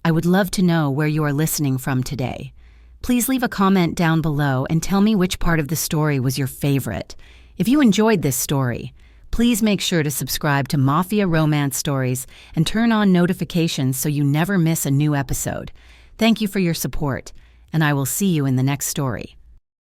I would love to know where you are listening from today. Please leave a comment down below and tell me which part of the story was your favorite. If you enjoyed this story, please make sure to subscribe to Mafia Romance Stories and turn on notifications so you never miss a new episode. Thank you for your support, and I will see you in the next story.